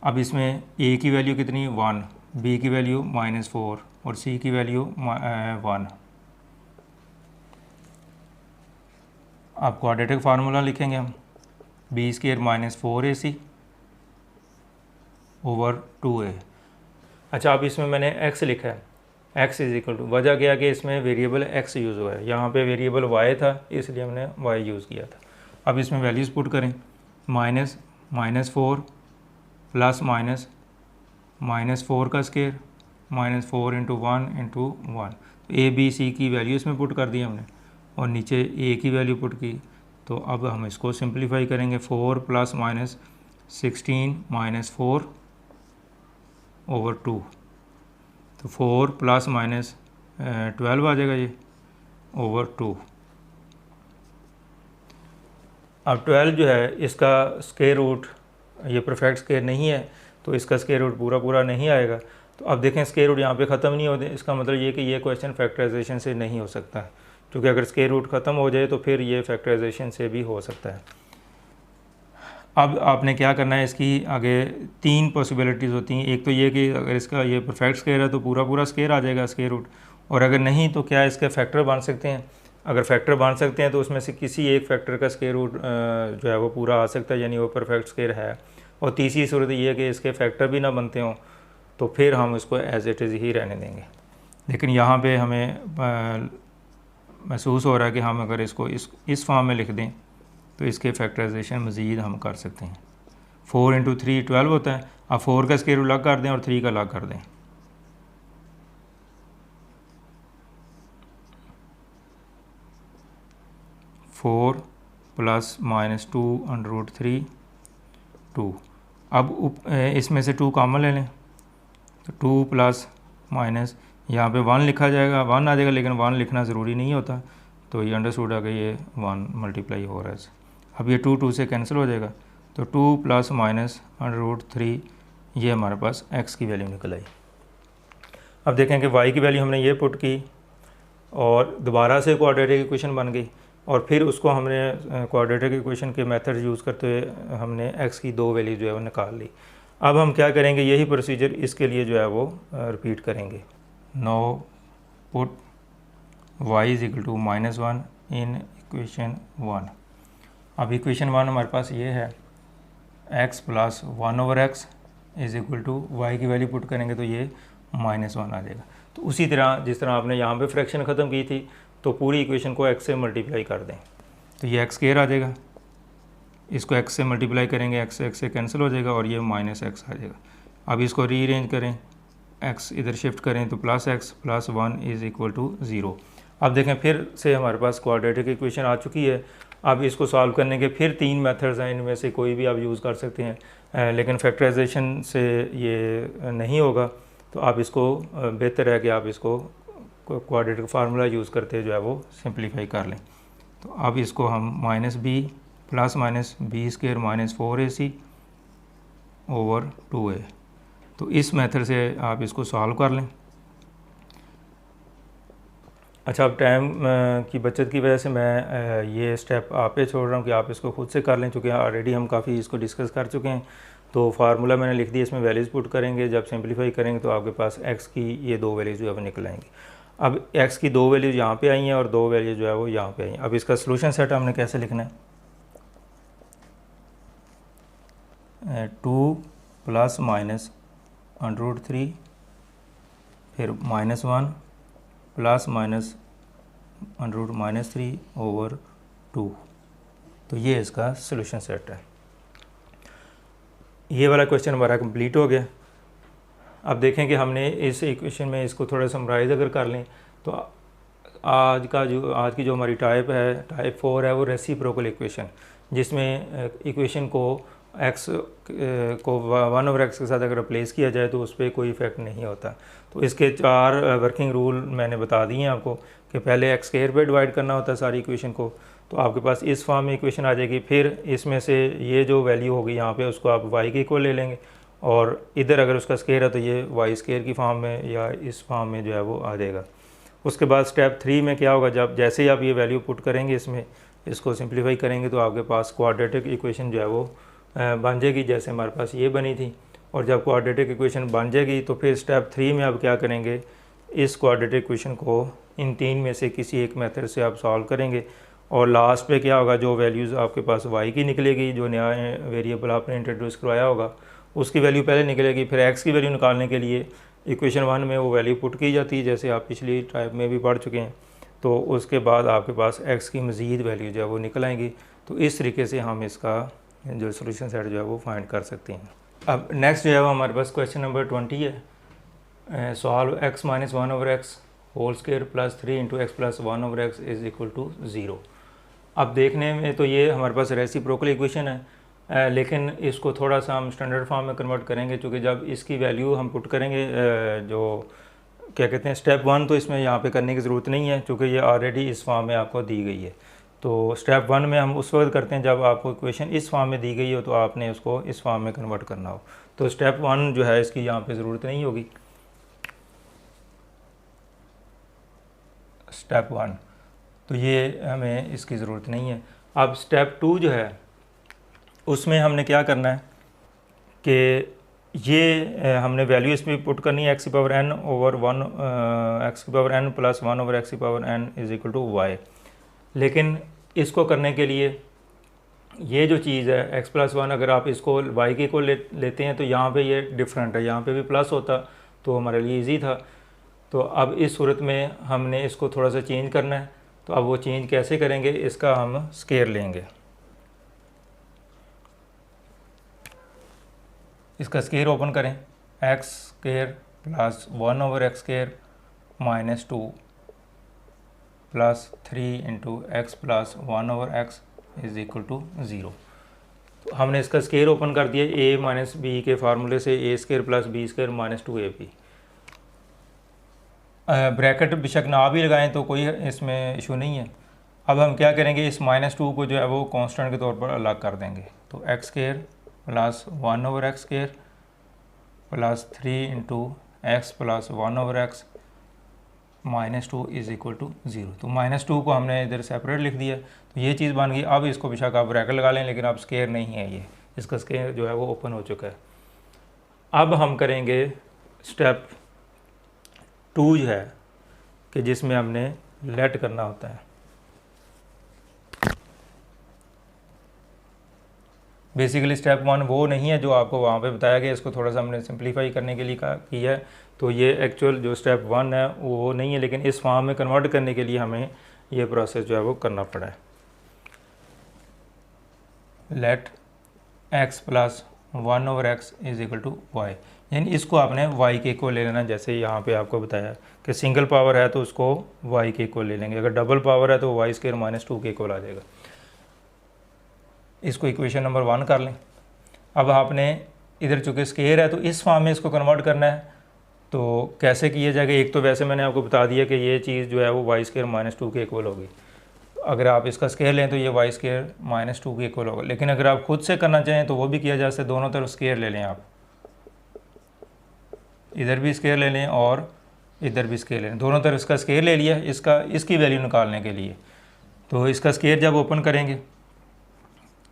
S1: अब इसमें a की वैल्यू कितनी, 1, b की वैल्यू -4 और c की वैल्यू 1। अब क्वाड्रेटिक फार्मूला लिखेंगे हम, b² - 4ac / 2a। अच्छा, अब इसमें मैंने x लिखा है, x = वजह क्या कि इसमें वेरिएबल x यूज़ हुआ है, यहाँ पे वेरिएबल y था इसलिए हमने y यूज़ किया था। अब इसमें वैल्यूज़ पुट करें, -4 ± -4 का स्क्वायर -4 × 1 × 1। तो a b c की वैल्यू इसमें पुट कर दी हमने, और नीचे a की वैल्यू पुट की। तो अब हम इसको सिंप्लीफाई करेंगे, 4 ± 16 - 4 / 2, तो 4 ± 12 आ जाएगा ये / 2। अब 12 जो है इसका स्क्वायर रूट, ये परफेक्ट स्क्वायर नहीं है तो इसका स्क्वायर रूट पूरा नहीं आएगा। तो अब देखें स्क्वायर रूट यहाँ पे ख़त्म नहीं होते, इसका मतलब ये कि ये क्वेश्चन फैक्टराइजेशन से नहीं हो सकता है, क्योंकि अगर स्क्वायर रूट ख़त्म हो जाए तो फिर ये फैक्टराइजेशन से भी हो सकता है। अब आपने क्या करना है, इसकी आगे 3 पॉसिबिलिटीज़ होती हैं। एक तो ये कि अगर इसका ये परफेक्ट स्क्वायर है तो पूरा स्क्वायर आ जाएगा स्क्वायर रूट, और अगर नहीं तो क्या इसके फैक्टर बन सकते हैं। अगर फैक्टर बन सकते हैं तो उसमें से किसी एक फैक्टर का स्क्वायर रूट जो है वो पूरा आ सकता है, यानी वो परफेक्ट स्क्वायर है। और तीसरी सूरत ये है कि इसके फैक्टर भी ना बनते हों, तो फिर हम इसको एज इट इज़ ही रहने देंगे। लेकिन यहाँ पे हमें महसूस हो रहा है कि हम अगर इसको इस फॉर्म में लिख दें तो इसके फैक्टराइजेशन मज़ीद हम कर सकते हैं। 4 × 3 12 होता है। अब 4 का स्क्वायर रूट अलग कर दें और 3 का अलग कर दें। Four plus minus 2 √3 2। अब इसमें से 2 कॉमन ले लें तो 2 प्लस माइनस यहाँ पे 1 लिखा जाएगा, 1 आ जाएगा, लेकिन 1 लिखना ज़रूरी नहीं होता, तो ये अंडरस्टूड आ गया, ये 1 मल्टीप्लाई हो रहा है। अब ये 2 से कैंसिल हो जाएगा, तो 2 प्लस माइनस √3 ये हमारे पास x की वैल्यू निकल आई। अब देखें कि y की वैल्यू हमने ये पुट की और दोबारा से क्वाड्रेटिक इक्वेशन बन गई, और फिर उसको हमने क्वाड्रेटिक इक्वेशन के मेथड यूज़ करते हुए हमने x की 2 वैल्यू जो है वो निकाल ली। अब हम क्या करेंगे, यही प्रोसीजर इसके लिए जो है वो रिपीट करेंगे। No put y = -1 in equation 1। अब इक्वेशन 1 हमारे पास ये है, x + 1/x = y की वैल्यू पुट करेंगे तो ये -1 आ जाएगा। तो उसी तरह जिस तरह आपने यहाँ पे फ्रैक्शन ख़त्म की थी, तो पूरी इक्वेशन को x से मल्टीप्लाई कर दें तो ये x² आ जाएगा। इसको x से मल्टीप्लाई करेंगे, x से कैंसिल हो जाएगा और ये -x आ जाएगा। अब इसको रीअरेंज करें, x इधर शिफ्ट करें तो +x + 1 = 0। अब देखें फिर से हमारे पास क्वाड्रेटिक इक्वेशन आ चुकी है। अब इसको सॉल्व करने के फिर 3 मेथड्स हैं, इनमें से कोई भी आप यूज़ कर सकते हैं, लेकिन फैक्टराइजेशन से ये नहीं होगा। तो आप इसको बेहतर है कि आप इसको क्वाड्रेटिक फार्मूला यूज़ करते जो है वो सिंप्लीफाई कर लें। तो अब इसको हम -b + -b² - 4ac / 2a, तो इस मेथड से आप इसको सॉल्व कर लें। अच्छा, अब टाइम की बचत की वजह से मैं ये स्टेप आप पे छोड़ रहा हूँ कि आप इसको खुद से कर लें, क्योंकि ऑलरेडी हम काफ़ी इसको डिस्कस कर चुके हैं। तो फार्मूला मैंने लिख दिया, इसमें वैल्यूज़ पुट करेंगे, जब सिंप्लीफाई करेंगे तो आपके पास x की ये 2 वैल्यूज़ जो है वो निकल आएंगी। अब x की 2 वैल्यूज़ यहाँ पे आई हैं और 2 वैल्यूज़ जो है वो यहाँ पे आई हैं। अब इसका सोल्यूशन सेट हमने कैसे लिखना है, 2 + -√3 फिर -1 + -√-3/2, तो ये इसका सोल्यूशन सेट है। ये वाला क्वेश्चन हमारा कंप्लीट हो गया। अब देखें कि हमने इस इक्वेशन में इसको थोड़ा समराइज़ अगर कर लें तो आज की जो हमारी टाइप 4 है वो रेसिप्रोकल इक्वेशन, जिसमें इक्वेशन को x को 1/x के साथ अगर रिप्लेस किया जाए तो उस पर कोई इफ़ेक्ट नहीं होता। तो इसके 4 वर्किंग रूल मैंने बता दिए हैं आपको कि पहले x² पे डिवाइड करना होता है सारी इक्वेशन को, तो आपके पास इस फॉर्म में इक्वेशन आ जाएगी। फिर इसमें से ये जो वैल्यू होगी यहाँ पे उसको आप y के इक्वल ले लेंगे, और इधर अगर उसका स्क्वायर है तो ये y² की फॉर्म में या इस फॉर्म में जो है वो आ जाएगा। उसके बाद स्टेप 3 में क्या होगा, जब जैसे ही आप ये वैल्यू पुट करेंगे इसमें, इसको सिंप्लीफाई करेंगे तो आपके पास क्वाड्रेटिक इक्वेशन जो है वो बन जाएगी, जैसे हमारे पास ये बनी थी। और जब क्वाड्रेटिक इक्वेशन बन जाएगी तो फिर स्टेप 3 में आप क्या करेंगे, इस क्वाड्रेटिक इक्वेशन को इन 3 में से किसी एक मेथड से आप सॉल्व करेंगे, और लास्ट पे क्या होगा, जो वैल्यूज़ आपके पास y की निकलेगी, जो नया वेरिएबल आपने इंट्रोड्यूस करवाया होगा उसकी वैल्यू पहले निकलेगी। फिर x की वैल्यू निकालने के लिए इक्वेशन 1 में वो वैल्यू पुट की जाती है, जैसे आप पिछली टाइप में भी पढ़ चुके हैं। तो उसके बाद आपके पास x की मज़ीद वैल्यू जो है वो निकल आएंगी। तो इस तरीके से हम इसका जो सोल्यूशन सेट जो है वो फाइंड कर सकते हैं। अब नेक्स्ट जो है वो हमारे पास क्वेश्चन नंबर 20 है। Solve x - 1/x whole square + 3 × x + 1/x = 0। अब देखने में तो ये हमारे पास रेसिप्रोकल इक्वेशन है, लेकिन इसको थोड़ा सा हम स्टैंडर्ड फॉर्म में कन्वर्ट करेंगे, क्योंकि जब इसकी वैल्यू हम पुट करेंगे, जो क्या कहते हैं स्टेप 1, तो इसमें यहाँ पे करने की ज़रूरत नहीं है, क्योंकि ये ऑलरेडी इस फॉर्म में आपको दी गई है। तो स्टेप 1 में हम उस वक्त करते हैं जब आपको इक्वेशन इस फॉर्म में दी गई हो तो आपने उसको इस फॉर्म में कन्वर्ट करना हो। तो स्टेप 1 जो है इसकी यहाँ पे ज़रूरत नहीं होगी। स्टेप 1 तो ये हमें इसकी ज़रूरत नहीं है। अब स्टेप 2 जो है उसमें हमने क्या करना है कि ये हमने वैल्यू इसमें पुट करनी है x⁴n over 1 x⁴n plus 1 over x⁴n is equal to y। लेकिन इसको करने के लिए ये जो चीज़ है x+1 अगर आप इसको y के को लेते हैं तो यहाँ पे ये डिफरेंट है, यहाँ पे भी प्लस होता तो हमारे लिए इजी था। तो अब इस सूरत में हमने इसको थोड़ा सा चेंज करना है। तो अब वो चेंज कैसे करेंगे, इसका हम स्केयर लेंगे। इसका स्केयर ओपन करें, x square plus 1 over x square minus 2 plus 3 into x plus 1 over x is equal to 0। तो हमने इसका स्केयर ओपन कर दिया a माइनस बी के फार्मूले से, a square plus b square minus 2ab। Bracket बेशक ना भी लगाएं तो कोई इसमें इशू नहीं है। अब हम क्या करेंगे, इस -2 को जो है वो कांस्टेंट के तौर पर अलग कर देंगे। तो x square plus 1 over x square plus 3 into x plus 1 over x -2 is equal to 0। तो -2 को हमने इधर सेपरेट लिख दिया, तो ये चीज़ बन गई। अब इसको बेशक आप ब्रैकेट लगा लें, लेकिन अब स्केयर नहीं है, ये इसका स्केयर जो है वो ओपन हो चुका है। अब हम करेंगे स्टेप 2 जो है कि जिसमें हमने लेट करना होता है। बेसिकली स्टेप 1 वो नहीं है जो आपको वहाँ पे बताया गया, इसको थोड़ा सा हमने सिंप्लीफाई करने के लिए किया है। तो ये एक्चुअल जो स्टेप 1 है वो नहीं है, लेकिन इस फॉर्म में कन्वर्ट करने के लिए हमें ये प्रोसेस जो है वो करना पड़ा है। Let x plus 1 over x is equal to y, यानी इसको आपने y के को ले लेना। जैसे यहाँ पे आपको बताया कि सिंगल पावर है तो उसको y के को ले लेंगे, अगर डबल पावर है तो वाई स्केयर माइनस 2 के को आ जाएगा। इसको इक्वेशन नंबर 1 कर लें। अब आपने इधर चूँकि स्केयर है तो इस फॉर्म में इसको कन्वर्ट करना है। तो कैसे किया जाएगा, एक तो वैसे मैंने आपको बता दिया कि ये चीज़ जो है वो वाई स्केयर माइनस 2 के इक्वल होगी। अगर आप इसका स्केयर लें तो ये वाई स्केयर माइनस 2 के इक्वल होगा। लेकिन अगर आप खुद से करना चाहें तो वो भी किया जा सकता है, दोनों तरफ स्केयर ले लें। आप इधर भी स्केयर ले लें और इधर भी स्केयर ले लें, दोनों तरफ इसका स्केयर ले लिया इसकी वैल्यू निकालने के लिए। तो इसका स्केयर जब ओपन करेंगे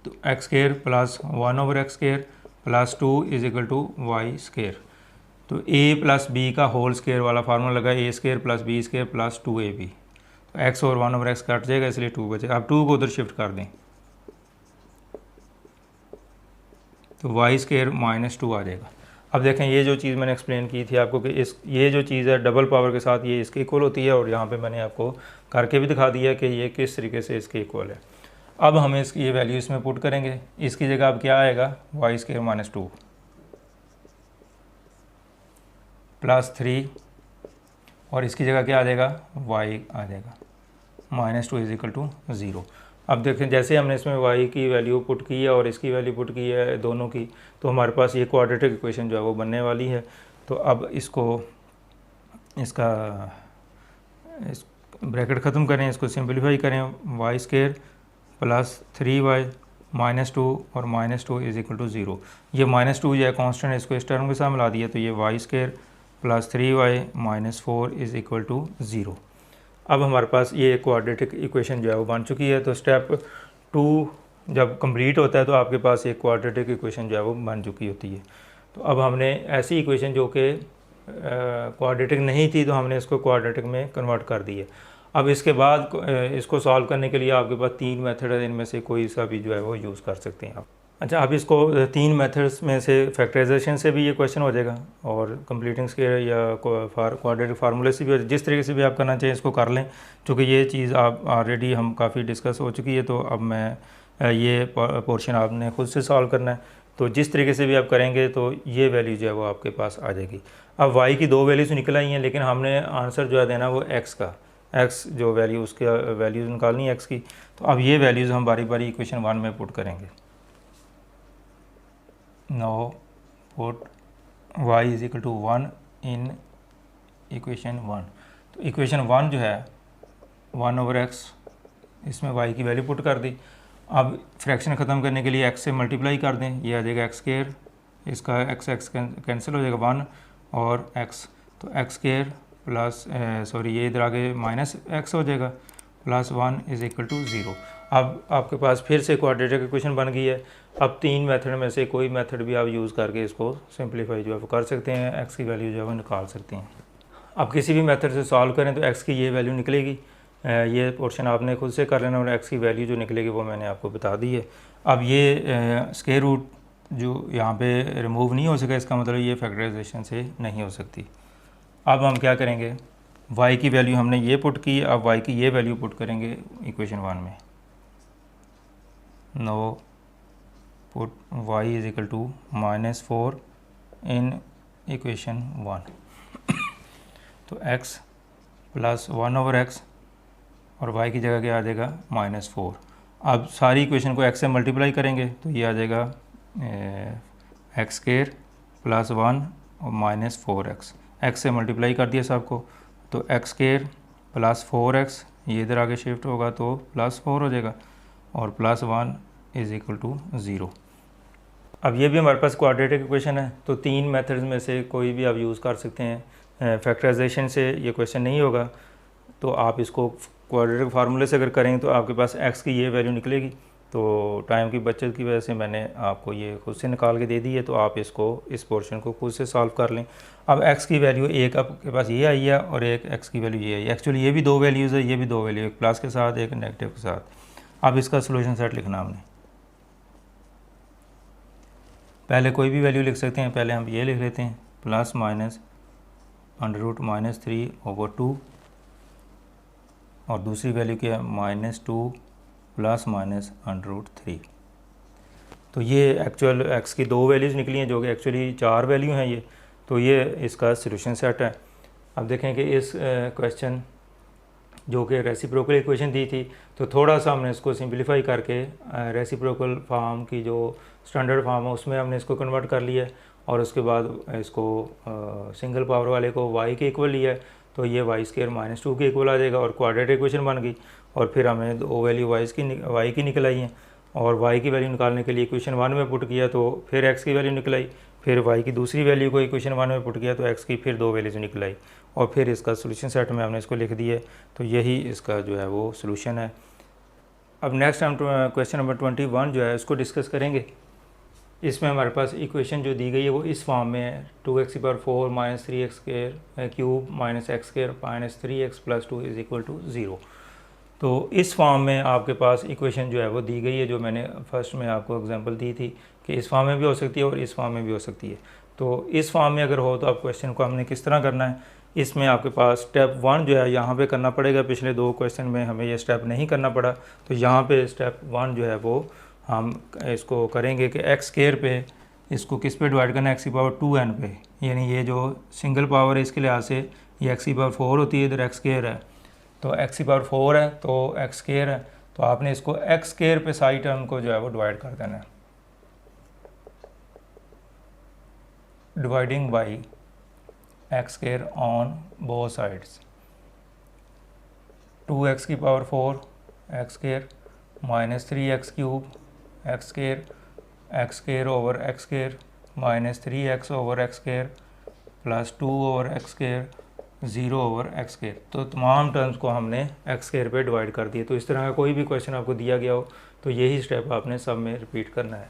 S1: तो x square plus 1 over x square plus 2 is equal to y square. तो a प्लस बी का होल स्केयर वाला फार्मूला लगा, a square plus b square plus 2ab। तो x और 1 ओवर एक्स कट जाएगा, इसलिए 2 बचेगा। आप 2 को उधर शिफ्ट कर दें तो वाई स्केयर माइनस 2 आ जाएगा। अब देखें ये जो चीज़ मैंने एक्सप्लेन की थी आपको कि ये जो चीज़ है डबल पावर के साथ ये इसके इक्वल होती है, और यहाँ पे मैंने आपको करके भी दिखा दिया कि ये किस तरीके से इसके इक्वल है। अब हमें इसकी ये वैल्यू इसमें पुट करेंगे। इसकी जगह अब क्या आएगा, वाई स्केयर माइनस 2 प्लस 3, और इसकी जगह क्या आ जाएगा, y आ जाएगा -2 इज़ इक्वल टू 0। अब देखें जैसे हमने इसमें y की वैल्यू पुट की है और इसकी वैल्यू पुट की है दोनों की, तो हमारे पास ये क्वाड्रेटिक इक्वेशन जो है वो बनने वाली है। तो अब इसको इस ब्रैकेट ख़त्म करें, इसको सिंपलीफाई करें, वाई स्केयर प्लस 3y -2 और -2 इज़ इक्वल टू 0। ये -2 जो है कॉन्स्टेंट, इसको इस टर्म के साथ मिला दिया तो ये y square plus 3y minus 4 is equal to 0। अब हमारे पास ये क्वाड्रेटिक इक्वेशन जो है वो बन चुकी है। तो स्टेप 2 जब कंप्लीट होता है तो आपके पास एक क्वाड्रेटिक इक्वेशन जो है वो बन चुकी होती है। तो अब हमने ऐसी इक्वेशन जो कि क्वाड्रेटिक नहीं थी तो हमने इसको क्वाड्रेटिक में कन्वर्ट कर दी है। अब इसके बाद इसको सॉल्व करने के लिए आपके पास 3 मेथड है, इनमें से कोई सा भी जो है वो यूज़ कर सकते हैं आप। अच्छा, अब इसको 3 मेथड्स में से फैक्टराइजेशन से भी ये क्वेश्चन हो जाएगा और कंप्लीटिंग स्केयर या क्वाड्रेटिक फार्मूले से भी, जिस तरीके से भी आप करना चाहिए इसको कर लें। क्योंकि ये चीज़ आप ऑलरेडी हम काफ़ी डिस्कस हो चुकी है, तो अब मैं ये पोर्शन आपने खुद से सॉल्व करना है। तो जिस तरीके से भी आप करेंगे तो ये वैल्यू जो है वो आपके पास आ जाएगी। अब y की 2 वैल्यूज़ निकल आई हैं, लेकिन हमने आंसर जो है देना वो x का, x जो वैल्यू उसके वैल्यूज़ निकालनी है x की। तो अब ये वैल्यूज़ हम बारी बारी इक्वेशन 1 में पुट करेंगे। No put y is equal to 1 in equation 1। तो इक्वेशन 1 जो है 1 ओवर एक्स इसमें y की वैल्यू पुट कर दी। अब फ्रैक्शन ख़त्म करने के लिए x से मल्टीप्लाई कर दें, ये आ जाएगा एक्स स्क्वायर, इसका x कैंसिल हो जाएगा 1 और x, तो एक्स स्क्वायर प्लस सॉरी ये इधर आगे माइनस x हो जाएगा प्लस 1 इज़ इक्वल टू 0। अब आपके पास फिर से क्वाड्रेटिक इक्वेशन बन गई है। अब 3 मेथड में से कोई मेथड भी आप यूज़ करके इसको सिंप्लीफाई जो है वो कर सकते हैं, x की वैल्यू जो है वो निकाल सकते हैं। अब किसी भी मेथड से सॉल्व करें तो x की ये वैल्यू निकलेगी, ये पोर्शन आपने खुद से कर लेना और x की वैल्यू जो निकलेगी वो मैंने आपको बता दी है। अब ये स्क्वायर रूट जो यहाँ पे रिमूव नहीं हो सका, इसका मतलब ये फैक्टराइजेशन से नहीं हो सकती। अब हम क्या करेंगे, y की वैल्यू हमने ये पुट की, अब y की ये वैल्यू पुट करेंगे इक्वेशन 1 में। No put y is equal to -4 in equation 1, तो x प्लस 1/x और y की जगह क्या आ जाएगा -4। अब सारी इक्वेशन को x से मल्टीप्लाई करेंगे तो ये आ जाएगा एक्स स्क्वायर प्लस 1 और -4x, x से मल्टीप्लाई कर दिया सबको, तो एक्स स्क्वायर प्लस 4x ये इधर आगे शिफ्ट होगा तो +4 हो जाएगा और प्लस 1 इज़ इक्वल टू 0। अब ये भी हमारे पास क्वाड्रेटिक इक्वेशन है, तो 3 मेथड्स में से कोई भी आप यूज़ कर सकते हैं। फैक्टराइजेशन से ये क्वेश्चन नहीं होगा, तो आप इसको क्वाड्रेटिक फार्मूले से अगर करें तो आपके पास x की ये वैल्यू निकलेगी। तो टाइम की बचत की वजह से मैंने आपको ये खुद से निकाल के दे दी है, तो आप इसको इस पोर्शन को खुद से सॉल्व कर लें। अब x की वैल्यू एक आपके पास ये आई है और एक x की वैल्यू ये आई है। एक्चुअली ये भी 2 वैल्यूज़ है, ये भी 2 वैल्यू, एक प्लस के साथ एक नेगेटिव के साथ। अब इसका सोल्यूशन सेट लिखना हमने, पहले कोई भी वैल्यू लिख सकते हैं, पहले हम ये लिख लेते हैं प्लस माइनस √-3/2 और दूसरी वैल्यू क्या है -2 प्लस -√3। तो ये एक्चुअल x की 2 वैल्यूज़ निकली हैं जो कि एक्चुअली 4 वैल्यू हैं ये, तो ये इसका सॉल्यूशन सेट है। अब देखें कि इस क्वेश्चन जो कि रेसिप्रोकल इक्वेशन दी थी, तो थोड़ा सा हमने इसको सिंपलीफाई करके रेसिप्रोकल फार्म की जो स्टैंडर्ड फार्म है उसमें हमने इसको कन्वर्ट कर लिया है और उसके बाद इसको सिंगल पावर वाले को y के इक्वल लिया है, तो ये y स्क्वायर -2 के इक्वल आ जाएगा और क्वाड्रेटिक इक्वेशन बन गई। और फिर हमें 2 वैल्यू y की निकल आई हैं और y की वैल्यू निकालने के लिए इक्वेशन 1 में पुट किया तो फिर x की वैल्यू निकल आई, फिर y की दूसरी वैल्यू को इक्वेशन 1 में पुट किया तो x की फिर 2 वैल्यूज निकल आई और फिर इसका सोल्यूशन सेट में हमने इसको लिख दिया है। तो यही इसका जो है वो सोल्यूशन है। अब नेक्स्ट हम क्वेश्चन नंबर 21 जो है उसको डिस्कस करेंगे। इसमें हमारे पास इक्वेशन जो दी गई है वो इस फॉर्म में है, 2x⁴ - 3x² - x² - 3x + 2 = 0। तो इस फॉर्म में आपके पास इक्वेशन जो है वो दी गई है, जो मैंने फर्स्ट में आपको एग्जांपल दी थी कि इस फॉर्म में भी हो सकती है और इस फॉर्म में भी हो सकती है। तो इस फॉर्म में अगर हो तो आप क्वेश्चन को हमने किस तरह करना है, इसमें आपके पास स्टेप 1 जो है यहाँ पे करना पड़ेगा। पिछले 2 क्वेश्चन में हमें ये स्टेप नहीं करना पड़ा, तो यहाँ पे स्टेप 1 जो है वो हम इसको करेंगे कि x² पे इसको किस पे डिवाइड करना है, x⁴n पे, यानी ये जो सिंगल पावर है इसके लिहाज से ये x⁴ होती है, इधर x² है तो x⁴ है तो x² है, तो आपने इसको x² पे सारी टर्म को जो है वो डिवाइड कर देना है, dividing by x² on both sides. 2x⁴ x² -3x³ x² -3x/x² + 2/x² 0/x²। तो तमाम टर्म्स को हमने x² पे डिवाइड कर दिए। तो इस तरह का कोई भी क्वेश्चन आपको दिया गया हो तो यही स्टेप आपने सब में रिपीट करना है।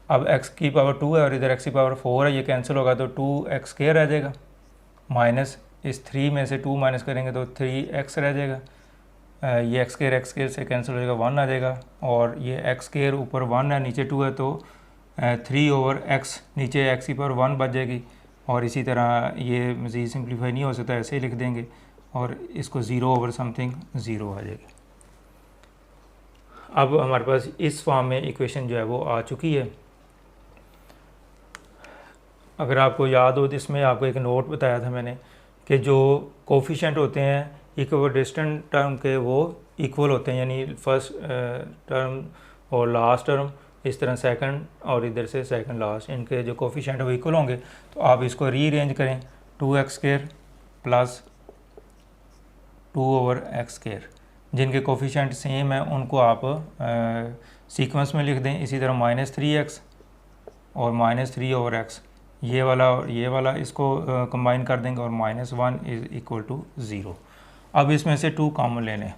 S1: अब x⁴ है और इधर x⁴ है, ये कैंसिल होगा तो 2x² रह जाएगा, माइनस इस 3 में से 2 माइनस करेंगे तो 3x रह जाएगा, ये x² से कैंसिल हो जाएगा, 1 आ जाएगा और ये x² ऊपर 1 है नीचे 2 है तो 3/x नीचे x⁴ बच जाएगी और इसी तरह ये मज़ीद सिंप्लीफाई नहीं हो सकता, ऐसे ही लिख देंगे और इसको 0/समथिंग 0 आ जाएगी। अब हमारे पास इस फॉर्म में इक्वेशन जो है वो आ चुकी है। अगर आपको याद हो तो इसमें आपको एक नोट बताया था मैंने कि जो कोफिशिएंट होते हैं इक्विडिस्टेंट टर्म के वो इक्वल होते हैं, यानी फर्स्ट टर्म और लास्ट टर्म, इस तरह सेकंड और इधर से सेकंड लास्ट, इनके जो कोफिशिएंट वो इक्वल होंगे। तो आप इसको रीअरेंज करें, 2x² + 2/x², जिनके कोफिशिएंट सेम है उनको आप सीक्वेंस में लिख दें। इसी तरह -3x और -3/x, ये वाला और ये वाला इसको कंबाइन कर देंगे और -1 = 0। अब इसमें से 2 कॉमन ले लें।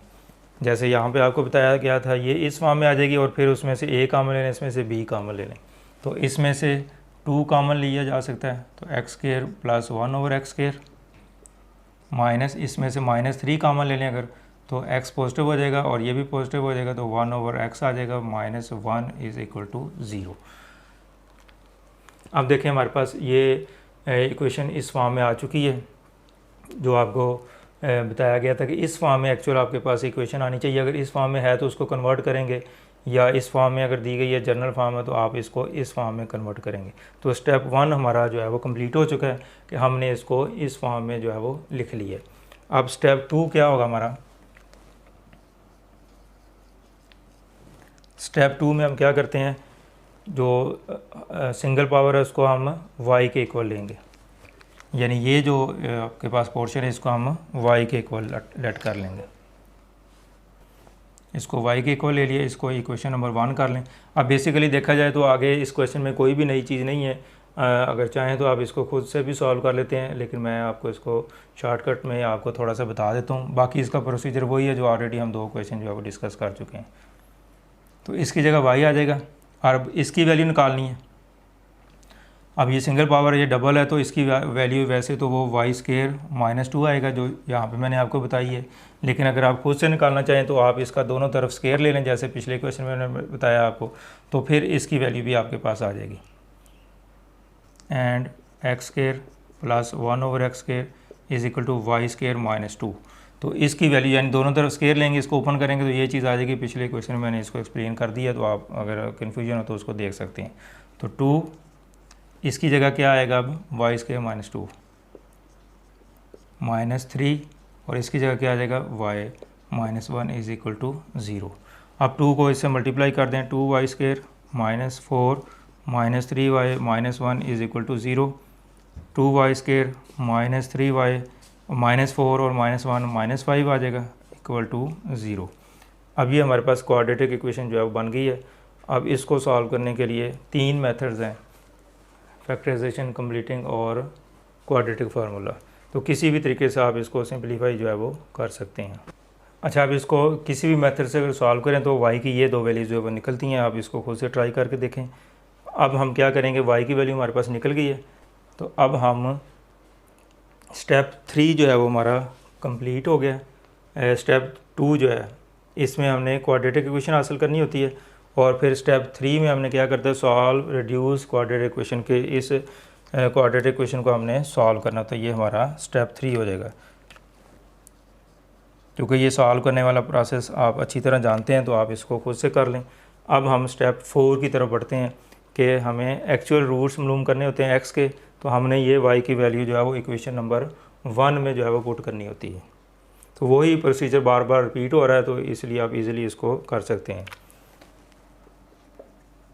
S1: जैसे यहाँ पे आपको बताया गया था ये इस फॉर्म में आ जाएगी और फिर उसमें से A कॉमन ले लें, इसमें से B कॉमन ले लें। तो इसमें से 2 कॉमन लिया जा सकता है, तो x² + 1/x² माइनस इसमें से -3 कॉमन ले लें अगर, तो x पॉजिटिव हो जाएगा और ये भी पॉजिटिव हो जाएगा, तो 1/x आ जाएगा, -1 = 0। अब देखें हमारे पास ये इक्वेशन इस फॉर्म में आ चुकी है जो आपको बताया गया था कि इस फॉर्म में एक्चुअल आपके पास इक्वेशन आनी चाहिए। अगर इस फॉर्म में है तो उसको कन्वर्ट करेंगे, या इस फॉर्म में अगर दी गई है जनरल फॉर्म है तो आप इसको इस फॉर्म में कन्वर्ट करेंगे। तो स्टेप 1 हमारा जो है वो कंप्लीट हो चुका है कि हमने इसको इस फॉर्म में जो है वो लिख लिया है। अब स्टेप 2 क्या होगा हमारा? स्टेप 2 में हम क्या करते हैं, जो सिंगल पावर है उसको हम y के इक्वल लेंगे, यानी ये जो आपके पास पोर्शन है इसको हम y के इक्वल लेट कर लेंगे। इसको y के इक्वल ले लिए, इसको इक्वेशन नंबर 1 कर लें। अब बेसिकली देखा जाए तो आगे इस क्वेश्चन में कोई भी नई चीज़ नहीं है। अगर चाहें तो आप इसको खुद से भी सॉल्व कर लेते हैं, लेकिन मैं आपको इसको शॉर्टकट में आपको थोड़ा सा बता देता हूँ। बाकी इसका प्रोसीजर वही है जो ऑलरेडी हम 2 क्वेश्चन जो है वो डिस्कस कर चुके हैं। तो इसकी जगह y आ जाएगा और अब इसकी वैल्यू निकालनी है। अब ये सिंगल पावर है, ये डबल है, तो इसकी वैल्यू वैसे तो वो y² - 2 आएगा जो यहाँ पे मैंने आपको बताई है। लेकिन अगर आप खुद से निकालना चाहें तो आप इसका दोनों तरफ स्केयर ले लें, जैसे पिछले क्वेश्चन में मैंने बताया आपको, तो फिर इसकी वैल्यू भी आपके पास आ जाएगी। And x² + 1/x² = y² - 2। तो इसकी वैल्यू यानी दोनों तरफ स्केयर लेंगे, इसको ओपन करेंगे तो ये चीज़ आ जाएगी। पिछले क्वेश्चन में मैंने इसको एक्सप्लेन कर दिया, तो आप अगर कन्फ्यूजन हो तो उसको देख सकते हैं। तो 2 इसकी जगह क्या आएगा अब, y² - 2 -3, और इसकी जगह क्या आ जाएगा, y - 1 = 0। अब 2 को इससे मल्टीप्लाई कर दें, 2y² - 4 - 3y - 1 = 0। 2y² - 3y -4 और -1 -5 आ जाएगा = 0। अब ये हमारे पास क्वाड्रेटिक इक्वेशन जो है वो बन गई है। अब इसको सॉल्व करने के लिए 3 मेथड्स हैं, फैक्टराइजेशन, कंप्लीटिंग और क्वाड्रेटिक फार्मूला। तो किसी भी तरीके से आप इसको सिंपलीफाई जो है वो कर सकते हैं। अच्छा, अब इसको किसी भी मेथड से अगर सॉल्व करें तो y की ये 2 वैल्यूज़ जो है वो निकलती हैं। आप इसको खुद से ट्राई करके देखें। अब हम क्या करेंगे, y की वैल्यू हमारे पास निकल गई है, तो अब हम स्टेप 3 जो है वो हमारा कंप्लीट हो गया। स्टेप 2 जो है इसमें हमने क्वाड्रेटिक इक्वेशन हासिल करनी होती है, और फिर स्टेप 3 में हमने क्या करते हैं, सॉल्व रिड्यूस क्वाड्रेटिक इक्वेशन के इस क्वाड्रेटिक इक्वेशन को हमने सॉल्व करना। तो ये हमारा स्टेप 3 हो जाएगा। क्योंकि ये सॉल्व करने वाला प्रोसेस आप अच्छी तरह जानते हैं तो आप इसको खुद से कर लें। अब हम स्टेप 4 की तरफ बढ़ते हैं कि हमें एक्चुअल रूट्स मालूम करने होते हैं x के। तो हमने ये y की वैल्यू जो है वो इक्वेशन नंबर 1 में जो है वो पुट करनी होती है। तो वही प्रोसीजर बार बार रिपीट हो रहा है, तो इसलिए आप इजीली इसको कर सकते हैं।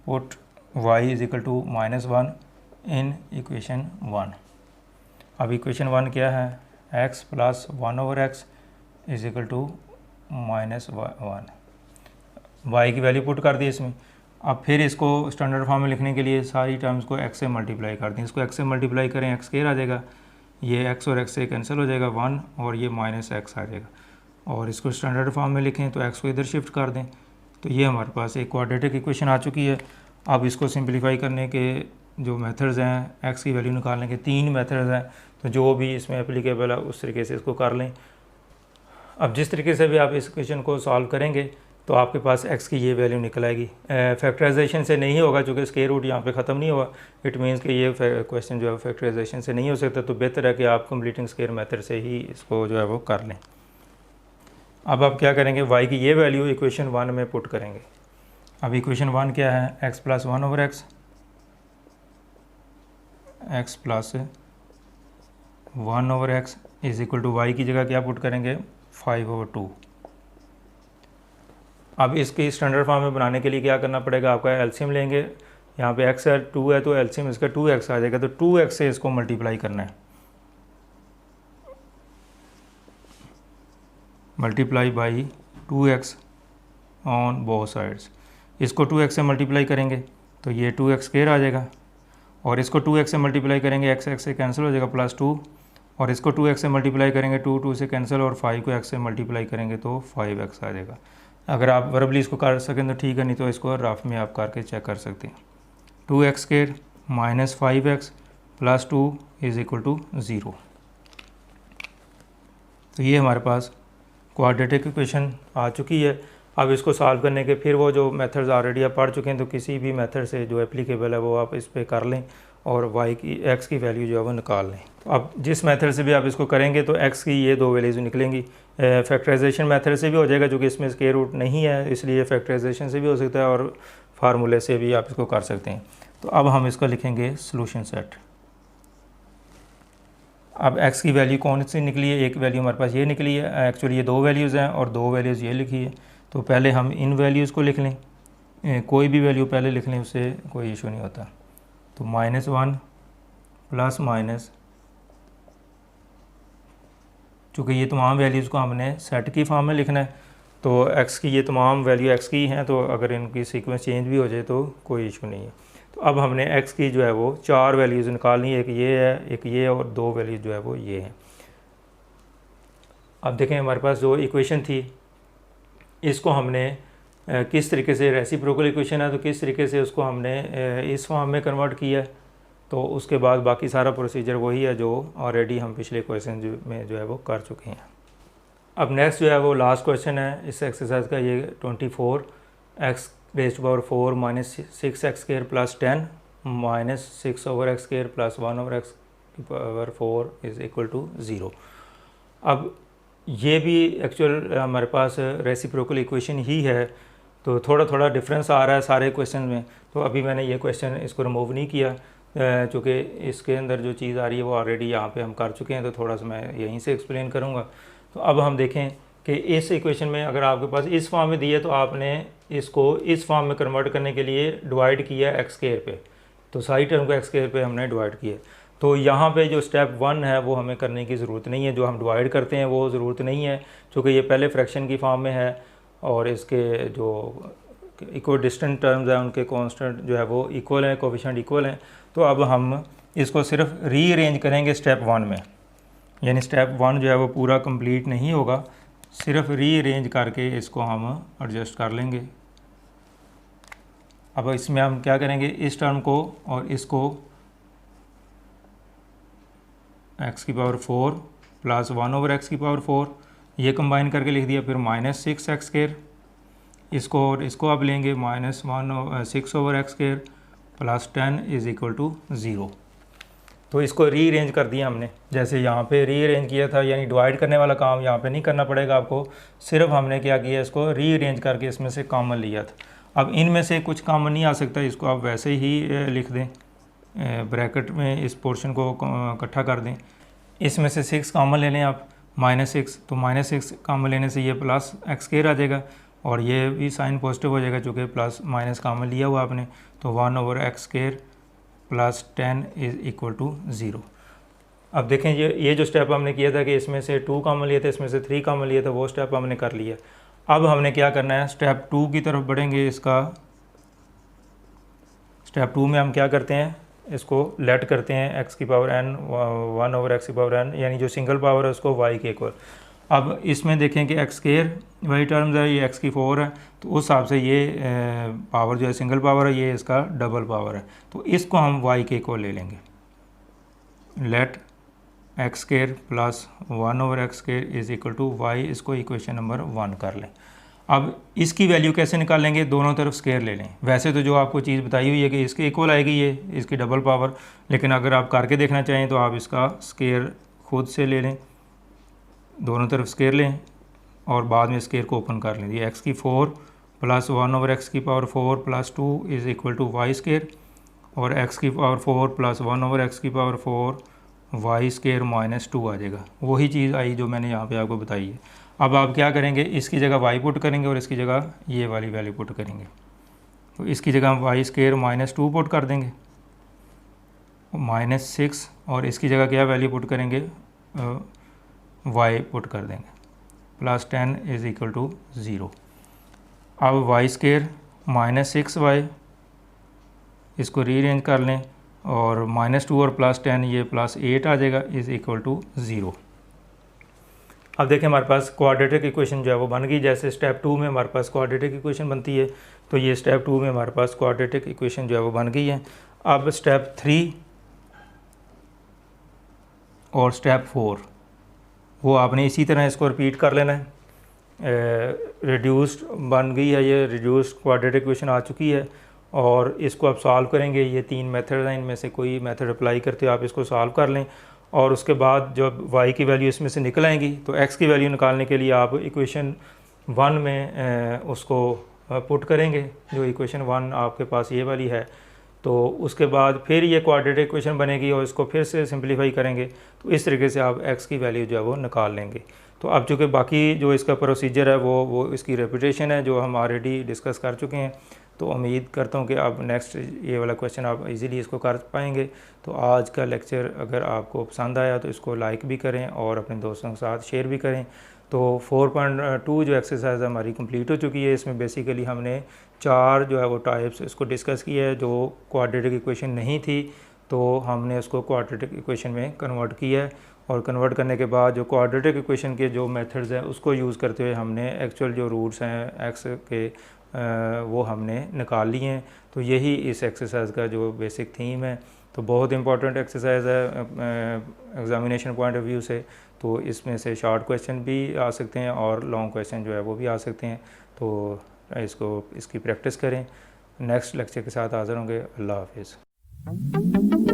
S1: Put y = -1 in equation 1। अब इक्वेशन 1 क्या है, x + 1/x = -1। y की वैल्यू पुट कर दी इसमें। अब फिर इसको स्टैंडर्ड फॉर्म में लिखने के लिए सारी टर्म्स को x से मल्टीप्लाई कर दें। इसको x से मल्टीप्लाई करें, x² आ जाएगा, ये x और x से कैंसिल हो जाएगा 1, और ये -x आ जाएगा। और इसको स्टैंडर्ड फॉर्म में लिखें तो x को इधर शिफ्ट कर दें। तो ये हमारे पास एक क्वाड्रेटिक इक्वेशन आ चुकी है। अब इसको सिंप्लीफाई करने के जो मेथड्स हैं, x की वैल्यू निकालने के 3 मेथड्स हैं, तो जो भी इसमें एप्लीकेबल है उस तरीके से इसको कर लें। अब जिस तरीके से भी आप इस क्वेश्चन को सॉल्व करेंगे तो आपके पास x की ये वैल्यू निकल आएगी। फैक्टराइजेशन से नहीं होगा, चूँकि स्क्वायर रूट यहाँ पे ख़त्म नहीं हुआ। इट मीन्स कि ये क्वेश्चन जो है फैक्टराइजेशन से नहीं हो सकता, तो बेहतर है कि आप कंप्लीटिंग स्क्वायर मेथड से ही इसको जो है वो कर लें। अब आप क्या करेंगे, y की ये वैल्यू इक्वेशन 1 में पुट करेंगे। अब इक्वेशन 1 क्या है, x + 1/x, x + 1/x = y की जगह क्या पुट करेंगे, 5/2। अब इसकी स्टैंडर्ड फॉर्म में बनाने के लिए क्या करना पड़ेगा, आपका एलसीएम लेंगे। यहाँ पे x है 2 है तो एलसीएम इसका 2x आ जाएगा, तो 2x से इसको मल्टीप्लाई करना है, multiply by 2x on both sides. इसको 2x से मल्टीप्लाई करेंगे तो ये 2x स्क्वायर आ जाएगा, और इसको 2x से मल्टीप्लाई करेंगे x से कैंसिल हो जाएगा +2, और इसको 2x से मल्टीप्लाई करेंगे 2 से कैंसिल, और 5 को x से मल्टीप्लाई करेंगे तो 5x आ जाएगा। अगर आप वर्बली इसको कर सकें तो ठीक है, नहीं तो इसको रफ में आप करके चेक कर सकते हैं। 2x square minus 5x plus 2 is equal to 0। तो ये हमारे पास क्वाड्रेटिक इक्वेशन आ चुकी है। अब इसको सॉल्व करने के फिर वो जो मेथड्स ऑलरेडी आप पढ़ चुके हैं, तो किसी भी मेथड से जो एप्लीकेबल है वो आप इस पर कर लें और x की वैल्यू जो है वो निकाल लें। तो अब जिस मेथड से भी आप इसको करेंगे तो x की ये 2 वैल्यूज़ निकलेंगी। फैक्टराइजेशन मेथड से भी हो जाएगा, जो कि इसमें स्क्वायर रूट नहीं है, इसलिए फैक्टराइजेशन से भी हो सकता है और फार्मूले से भी आप इसको कर सकते हैं। तो अब हम इसको लिखेंगे सोल्यूशन सेट। अब x की वैल्यू कौन सी निकली है, एक वैल्यू हमारे पास ये निकली है, एक्चुअली ये 2 वैल्यूज़ हैं और 2 वैल्यूज़ ये लिखी है। तो पहले हम इन वैल्यूज़ को लिख लें, कोई भी वैल्यू पहले लिख लें, उससे कोई इशू नहीं होता। तो -1 प्लस माइनस, चूँकि ये तमाम वैल्यूज़ को हमने सेट की फॉर्म में लिखना है, तो x की ये तमाम वैल्यू x की हैं, तो अगर इनकी सीक्वेंस चेंज भी हो जाए तो कोई इशू नहीं है। तो अब हमने x की जो है वो 4 वैल्यूज़ निकालनी है, एक ये है, एक ये, और 2 वैल्यूज़ जो है वो ये हैं। अब देखें हमारे पास जो इक्वेशन थी, इसको हमने किस तरीके से, रेसिप्रोकल इक्वेशन है तो किस तरीके से उसको हमने इस फॉर्म में कन्वर्ट किया, तो उसके बाद बाकी सारा प्रोसीजर वही है जो ऑलरेडी हम पिछले क्वेश्चन में जो है वो कर चुके हैं। अब नेक्स्ट जो है वो लास्ट क्वेश्चन है इस एक्सरसाइज का, ये 24 x⁴ minus 6x square plus 10 minus 6/x square plus 1/x⁴ is equal to 0। अब ये भी एक्चुअल हमारे पास रेसिप्रोकल इक्वेशन ही है, तो थोड़ा थोड़ा डिफरेंस आ रहा है सारे क्वेश्चन में। तो अभी मैंने ये क्वेश्चन इसको रिमूव नहीं किया, चूँकि इसके अंदर जो चीज़ आ रही है वो ऑलरेडी यहाँ पे हम कर चुके हैं, तो थोड़ा सा मैं यहीं से एक्सप्लेन करूँगा। तो अब हम देखें कि इस इक्वेशन में अगर आपके पास इस फॉर्म में दी है, तो आपने इसको इस फॉर्म में कन्वर्ट करने के लिए डिवाइड किया x स्क्वायर पे, तो सारी टर्म को x स्क्वायर पे हमने डिवाइड किया। तो यहाँ पे जो स्टेप 1 है वो हमें करने की ज़रूरत नहीं है, जो हम डिवाइड करते हैं वो ज़रूरत नहीं है, चूँकि ये पहले फ्रैक्शन की फॉर्म में है और इसके जो इक्वल डिस्टेंट टर्म्स हैं उनके कांस्टेंट जो है वो इक्वल हैं, कोफिशिएंट इक्वल हैं। तो अब हम इसको सिर्फ रीअरेंज करेंगे स्टेप 1 में, यानी स्टेप 1 जो है वो पूरा कंप्लीट नहीं होगा, सिर्फ रीअरेंज करके इसको हम एडजस्ट कर लेंगे। अब इसमें हम क्या करेंगे, इस टर्म को और इसको x⁴ प्लस 1/x⁴ ये कंबाइन करके लिख दिया, फिर -6x स्क्वायर, इसको और इसको अब लेंगे -6/x² plus 10 is equal to 0। तो इसको रीअरेंज कर दिया हमने, जैसे यहाँ पे रीअरेंज किया था, यानी डिवाइड करने वाला काम यहाँ पे नहीं करना पड़ेगा आपको, सिर्फ हमने क्या किया, इसको रीअरेंज करके इसमें से कॉमन लिया था। अब इनमें से कुछ कॉमन नहीं आ सकता, इसको आप वैसे ही लिख दें, ब्रैकेट में इस पोर्शन को इकट्ठा कर दें। इसमें से 6 कॉमन ले लें आप, -6, तो -6 कॉमन लेने से ये प्लस x² आ जाएगा, और ये भी साइन पॉजिटिव हो जाएगा चूँकि प्लस माइनस कॉमन लिया हुआ आपने, तो 1/x² plus 10 is equal to 0। अब देखें ये जो स्टेप हमने किया था कि इसमें से 2 कॉमन लिए थे, इसमें से 3 कॉमन लिए थे, वो स्टेप हमने कर लिया। अब हमने क्या करना है, स्टेप 2 की तरफ बढ़ेंगे। इसका स्टेप 2 में हम क्या करते हैं, इसको लेट करते हैं x⁴ 1/x⁴, यानी जो सिंगल पावर है उसको y के इक्वल। अब इसमें देखें कि x² वही टर्म्स है, ये x⁴ है, तो उस हिसाब से ये पावर जो है सिंगल पावर है, ये इसका डबल पावर है, तो इसको हम y के इक्वल ले लेंगे। Let x² plus 1/x² is equal to y, इसको इक्वेशन नंबर 1 कर लें। अब इसकी वैल्यू कैसे निकालेंगे, दोनों तरफ स्क्वायर ले लें। वैसे तो जो आपको चीज़ बताई हुई है कि इसके इक्वल आएगी ये, इसकी डबल पावर, लेकिन अगर आप करके देखना चाहें तो आप इसका स्क्वायर खुद से ले लें, दोनों तरफ स्क्वायर लें और बाद में स्क्वायर को ओपन कर लें। ये x⁴ plus 1/x⁴ plus 2 is equal to y² और x⁴ plus 1/x⁴ y² minus 2 आ जाएगा। वही चीज़ आई जो मैंने यहाँ पे आपको बताई है। अब आप क्या करेंगे, इसकी जगह y पुट करेंगे और इसकी जगह ये वाली वैल्यू पुट करेंगे। तो इसकी जगह हम y² माइनस 2 पुट कर देंगे, -6, और इसकी जगह क्या वैल्यू पुट करेंगे, y पुट कर देंगे। Plus 10 is equal to 0। अब वाई स्केयर -6y, इसको रीअरेंज कर लें और -2 और +10 ये +8 आ जाएगा, इज़ इक्वल टू 0। अब देखें हमारे पास क्वाड्रेटिक इक्वेशन जो है वो बन गई। जैसे स्टेप 2 में हमारे पास क्वाड्रेटिक इक्वेशन बनती है, तो ये स्टेप 2 में हमारे पास क्वाड्रेटिक इक्वेशन जो है वो बन गई है। अब स्टेप 3 और स्टेप 4 वो आपने इसी तरह इसको रिपीट कर लेना है। रिड्यूस्ड बन गई है, ये रिड्यूस्ड क्वाड्रेटिक इक्वेशन आ चुकी है और इसको आप सॉल्व करेंगे। ये 3 मेथड हैं, इनमें से कोई मेथड अप्लाई करते हो आप इसको सॉल्व कर लें और उसके बाद जब y की वैल्यू इसमें से निकल आएंगी तो x की वैल्यू निकालने के लिए आप इक्वेशन 1 में उसको पुट करेंगे। जो इक्वेशन 1 आपके पास ये वाली है, तो उसके बाद फिर ये क्वाड्रेटिक इक्वेशन बनेगी और इसको फिर से सिंप्लीफाई करेंगे, तो इस तरीके से आप x की वैल्यू जो है वो निकाल लेंगे। तो अब चूँकि बाकी जो इसका प्रोसीजर है वो इसकी रेपिटेशन है जो हम ऑलरेडी डिस्कस कर चुके हैं, तो उम्मीद करता हूँ कि आप नेक्स्ट ये वाला क्वेश्चन आप इजीली इसको कर पाएंगे। तो आज का लेक्चर अगर आपको पसंद आया तो इसको लाइक भी करें और अपने दोस्तों के साथ शेयर भी करें। तो 4.2 जो एक्सरसाइज हमारी कंप्लीट हो चुकी है, इसमें बेसिकली हमने 4 जो है वो टाइप्स इसको डिस्कस किया है। जो क्वाड्रेटिक इक्वेशन नहीं थी तो हमने उसको क्वाड्रेटिक इक्वेशन में कन्वर्ट किया है और कन्वर्ट करने के बाद जो क्वाड्रेटिक इक्वेशन के जो मेथड्स हैं उसको यूज़ करते हुए हमने एक्चुअल जो रूट्स हैं एक्स के वो हमने निकाल लिए हैं। तो यही इस एक्सरसाइज का जो बेसिक थीम है। तो बहुत इंपॉर्टेंट एक्सरसाइज है एग्जामिनेशन पॉइंट ऑफ व्यू से। तो इसमें से शॉर्ट क्वेश्चन भी आ सकते हैं और लॉन्ग क्वेश्चन जो है वो भी आ सकते हैं। तो इसकी प्रैक्टिस करें। नेक्स्ट लेक्चर के साथ हाज़िर होंगे। अल्लाह हाफिज़।